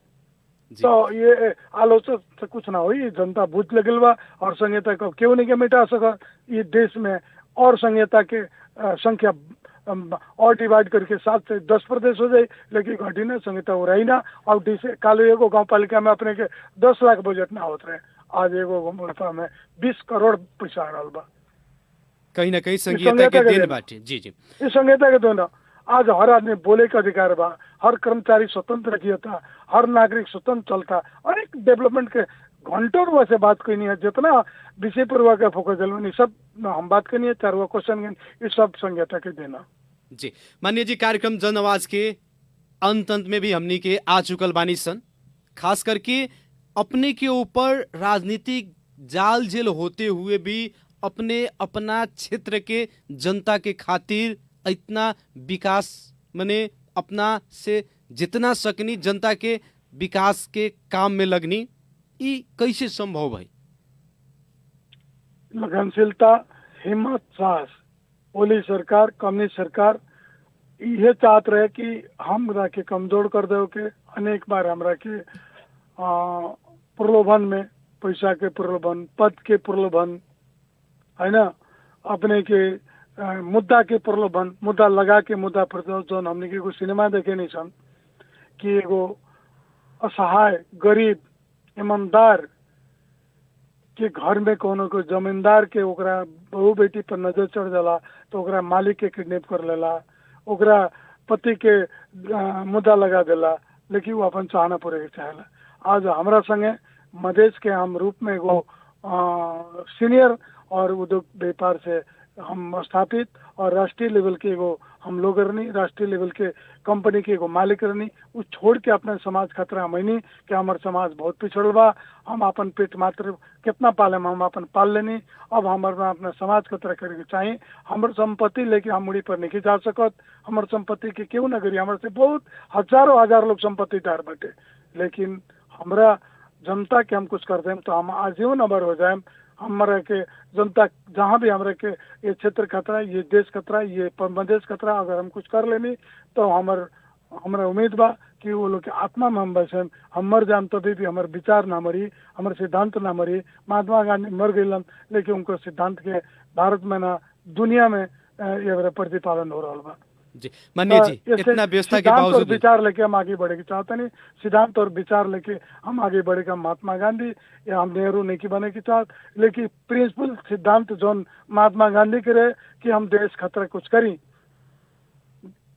[SPEAKER 3] तो ये आलोचना से कुछ ना हुई, जनता बुझ लगल बा और संघीयता को क्यों नहीं के मिटा सका। ये देश में और संघीयता के संख्या और डिवाइड करके 7 से 10 प्रदेश हो जाए लेकिन घटी ना संहिता हो रही ना। और कालो एगो गाँव पालिका में अपने के 10 लाख बजट ना होते रहे, आज एगो में 20 करोड़ पैसा आ रहा बा।
[SPEAKER 2] कहीं ना कहीं संघीयता के दिन बाटे। जी जी
[SPEAKER 3] इस संघीयता के दिन आज हर आदमी बोले का अधिकार बा, हर कर्मचारी स्वतंत्र रहता, हर नागरिक स्वतंत्र चलता। अनेक डेवलपमेंट के घंटों वैसे बात करनी है जितना विषय पर हुआ का फोकस जलवानी सब हम बात करनी है 4 क्वेश्चन ये सब संघीयता के देना।
[SPEAKER 2] जी माननीय जी, कार्यक्रम जन आवाज के अंत में भी हमनी के आ चुकल बानी सन। खास करके अपने के ऊपर राजनीतिक जाल जेल होते हुए भी अपने अपना क्षेत्र के जनता के खातिर इतना विकास मने अपना से जितना सकनी जनता के विकास के काम में लगनी, ये कैसे संभव भाई?
[SPEAKER 3] लगनशीलता, हिम्मत, साहस। ओली सरकार, कम्युनिस्ट सरकार ये चाहत रहे कि हमरा के कमजोर कर दे के। अनेक बार हमरा के प्रलोभन में, पैसा के प्रलोभन, पद के प्रलोभन है ना, अपने के मुद्दा के प्रलोभन, मुद्दा लगा के मुद्दा पर जो हमने के कोई सिनेमा देखे नहीं सन कि एगो असहाय गरीब ईमानदार कि घर में कोनो को जमींदार के ओकरा बहू बेटी पर नजर चढ़ जाला तो ओकरा मालिक के किडनैप कर लेला, ओकरा पति के मुद्दा लगा देला, लेकिन वो अपन चाहना पूरे के चाहेला। आज हमारा संगे मधेश के हम रूप में एगो सीनियर और उद्योग व्यापार से हम स्थापित और राष्ट्रीय लेवल के एगो हम लोग रहनी, राष्ट्रीय लेवल के कंपनी के एगो मालिक रहनी, उ छोड़ के अपने समाज खतरा हमनी कि हमार समाज बहुत पिछड़ल बा, हम अपन पेट मात्र कितना पाले हम अपन पाल लेनी, अब हमारे अपने समाज खतरा करे के चाहिए। हमार संपत्ति लेके हम मुड़ी पर नहीं जा सकत, हमार संपत्ति के क्यों न करी, हमारे से बहुत हजारों हजार लोग संपत्तिदार बटे, लेकिन हमरा जनता के हम कुछ कर दें तो हम आजीवन अमर हो जाए। हमारे के जनता जहाँ भी हमारे के ये क्षेत्र खतरा, ये देश खतरा, ये प्रदेश खतरा, अगर हम कुछ कर लेनी तो हमारा उम्मीद बा कि वो लोग के आत्मा में हम बसे, हम मर जाम तभी भी हमारे विचार ना मरी, हमारे सिद्धांत ना मरी। महात्मा गांधी मर गए लेकिन उनको सिद्धांत के भारत में ना दुनिया में ये प्रतिपालन हो रहा बा।
[SPEAKER 2] जी माननीय जी, इतना व्यवस्था के बावजूद
[SPEAKER 3] विचार लेके हम आगे बढ़े के चाहते नहीं, सिद्धांत और विचार लेके हम आगे बढ़ेगा। महात्मा गांधी या हम नेहरू नहीं की बने की चाहत, लेकिन प्रिंसिपल सिद्धांत जो महात्मा गांधी के रहे कि हम देश खतरा कुछ करी,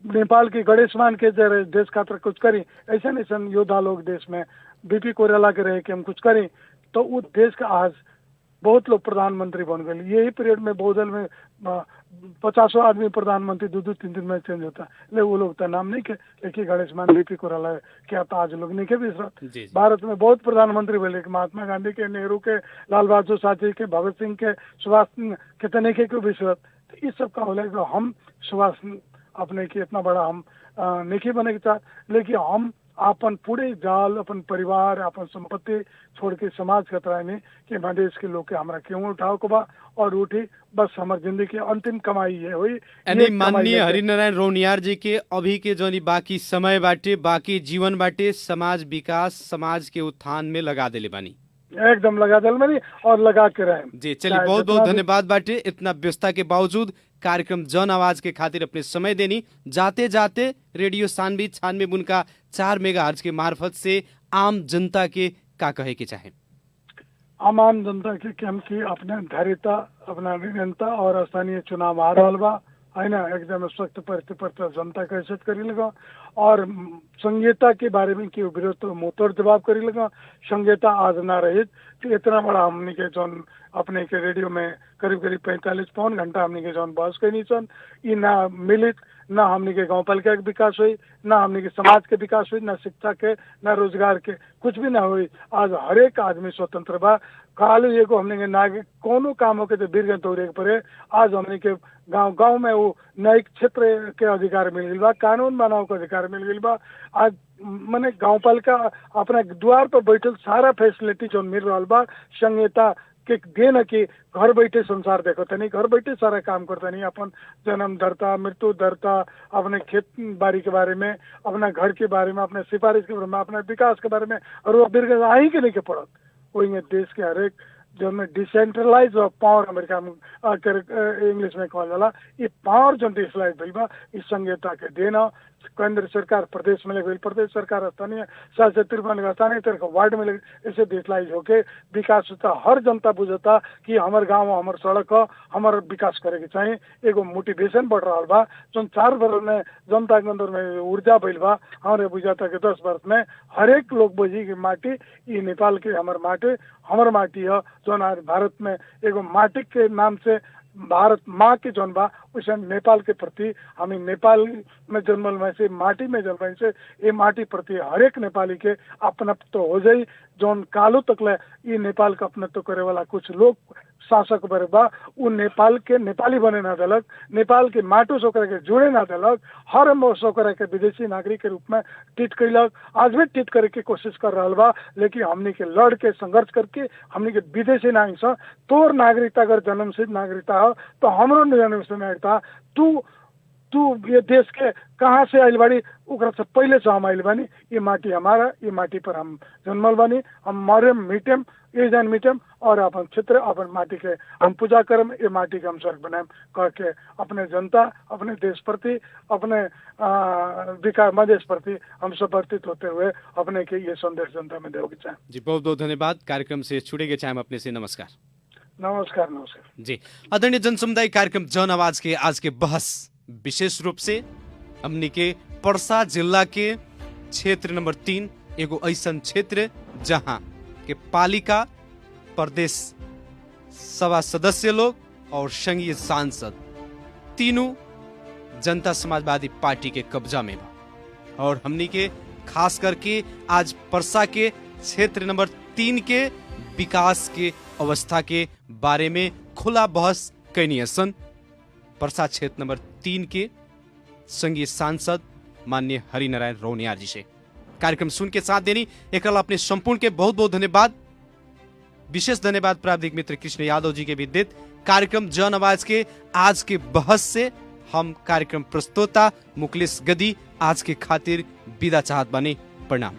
[SPEAKER 3] नेपाल की गणेश मान के देश खतरा कुछ करी, ऐसा नहीं योद्धा लोग देश में बीपी कोयराला के रहे कि हम कुछ करें, तो वो देश का आज बहुत लोग प्रधानमंत्री बन गए। यही पीरियड में बहुदल में 50 आदमी प्रधानमंत्री 2-2-3 दिन में चेंज होता है, ले वो लोग तो नाम नहीं के, लेकिन गणेश मान बीपी कोयराला क्या तो आज लोग नहीं के विश्वास। भारत में बहुत प्रधानमंत्री बोले, महात्मा गांधी के, नेहरू के, लाल बहादुर शास्त्री के, भगत सिंह के, सुभाष कितने के विश्वास। तो इस सब का बोले तो हम सुभाष अपने की इतना बड़ा हम नहीं बने के चाह, लेकिन हम अपन पूरे जाल, अपन परिवार, अपन संपत्ति छोड़ के समाज खतरा में कि मधेश के लोग के हमरा क्यों उठाओ को बा और उठी, बस हमारी जिंदगी की अंतिम कमाई ये हुई।
[SPEAKER 2] यानी माननीय हरिनारायण रौनियार जी के अभी के जो बाकी समय बाटे, बाकी जीवन बाटे, समाज विकास, समाज के उत्थान में लगा देले बानी,
[SPEAKER 3] एकदम लगा दिल में और लगा के रहे
[SPEAKER 2] जी। चलिए बहुत बहुत धन्यवाद बाटे, इतना व्यस्तता के बावजूद कार्यक्रम जन आवाज के खातिर अपने समय देनी। जाते जाते रेडियो सानवी 96.4 मेगाहर्ट्ज के मार्फत से आम जनता के का कहे के चाहे?
[SPEAKER 3] आम जनता के केम की अपने धैर्यता, अपना निरंता और स्थानीय चुनाव आ रहा बा है ना, एकदम सख्त परिस्थिति पर तो जनता कैसे करी लगा, और संहिता के बारे में क्यों विरोध तो मुंहतोड़ जवाब करी लगा। संहिता आज ना रही तो इतना बड़ा हमने के जौन अपने के रेडियो में करीब 45-50 घंटा हमने के जौन बहस कही सन, ये ना मिलित, ना हमने के गाँव पालिका के विकास हुई, ना हमने के समाज के विकास हुई, ना शिक्षा के, ना रोजगार के, कुछ भी ना हुई। आज हर एक आदमी स्वतंत्र बा, कालू ये को हमने के नागरिक कोनो काम हो के तो वीरगंज तोड़े पड़े। आज हमने के गांव में वो न्यायिक क्षेत्र के अधिकार मिल गई बा, कानून बनाव के अधिकार मिल गई बा। आज मैंने गाँव पालिका अपना द्वार पर बैठल सारा फैसिलिटी जो मिल रहा बा, संहिता के देन कि घर बैठे संसार देखो तनी, घर बैठे सारा काम करता नहीं, अपन जन्म दर्ता, मृत्यु दर्ता, अपने खेत बाड़ी के बारे में, अपना घर के बारे में, अपने सिफारिश के बारे में, अपने विकास के बारे में, और वो बिरगंज आई के नहीं के पड़त। वही में देश के हर एक जो में डिसेंट्रलाइज ऑफ पावर अमेरिका में इंग्लिश में कहल जाला, ये पावर जो डिसेंट्रलाइज भइल बा इस संहिता के देना। केंद्र सरकार प्रदेश में लगे, प्रदेश सरकार स्थानीय शासित स्थानीय तरह वार्ड में लगे, ऐसे डिसेंट्रलाइज होके विकास होता। हर जनता बुझता कि हमारे गाँव हमारे सड़क हमारे विकास करे के चाहिए, एगो मोटिवेशन बढ़ रहा बा। जो 4 वर्ष में जनता के अंदर में ऊर्जा भइल बा, हमारे बुझाता के 10 वर्ष में हर एक लोग बुझी की माटी ये नेपाल के हमार माटी है। जो भारत में एगो माटी के नाम से भारत माँ के जौन बा, उसे नेपाल के प्रति हमें नेपाल में जन्मल में से माटी में जन्म से ये माटी प्रति हर एक नेपाली के अपनत्व तो हो जाई। जौन कालो तकले ये नेपाल का अपनत्व करे वाला कुछ लोग शासक बरे बा, उ नेपाल के नेपाली बने ना देलक, नेपाल के माटो सोकरा के जुड़े ना देलक, हर सोकरा के विदेशी नागरिक के रूप में ट्रीट कैलक। आज भी ट्रीट करे के कोशिश कर रहा बा, लेकिन हमने के लड़ के संघर्ष करके हमने के विदेशी नागरिक से तोर नागरिकता अगर जन्मसिद्ध नागरिकता हो तो हमरो जन्मसिद्ध नागरिकता तू तू ये देश के कहाँ से आइल बाड़ी, ओकरा से पहले से हम आइल बानी। ये माटी हमारा, ये माटी पर हम जन्मल बानी, हम मरेम मिटेम, ये जान मिटेम और अपन क्षेत्र अपन माटी के हम पूजा करम, ये माटी के हम स्वर्ग बनाएम कह के अपने जनता, अपने देश प्रति, अपने विकास मधेश प्रति हम समर्पित होते हुए अपने के ये संदेश जनता में देने के चाहें।
[SPEAKER 2] जी बहुत बहुत धन्यवाद। कार्यक्रम से छुड़ेंगे चाहे हम अपने से। नमस्कार।
[SPEAKER 3] नमस्कार। नमस्कार
[SPEAKER 2] जी। आदरणीय जन समुदाय कार्यक्रम जन आवाज के आज के बहस विशेष रूप से हमनी के पर्सा जिला के क्षेत्र नंबर 3 एगो ऐसन क्षेत्र जहां के पालिका, प्रदेश सभा सदस्य लोग और संघीय सांसद तीनों जनता समाजवादी पार्टी के कब्जा में बा। और हमनी के खास करके आज पर्सा के क्षेत्र नंबर 3 के विकास के अवस्था के बारे में खुला बहस कैनी सन। पर्सा क्षेत्र नंबर 3 के संघीय सांसद माननीय हरिनारायण रौनियार जी से कार्यक्रम सुन के साथ देनी एक अपने संपूर्ण के बहुत बहुत धन्यवाद। विशेष धन्यवाद प्राविधिक मित्र कृष्ण यादव जी के भी देत। कार्यक्रम जन आवाज के आज के बहस से हम कार्यक्रम प्रस्तोता मुकलेश गदी आज के खातिर विदा चाहत बने। प्रणाम।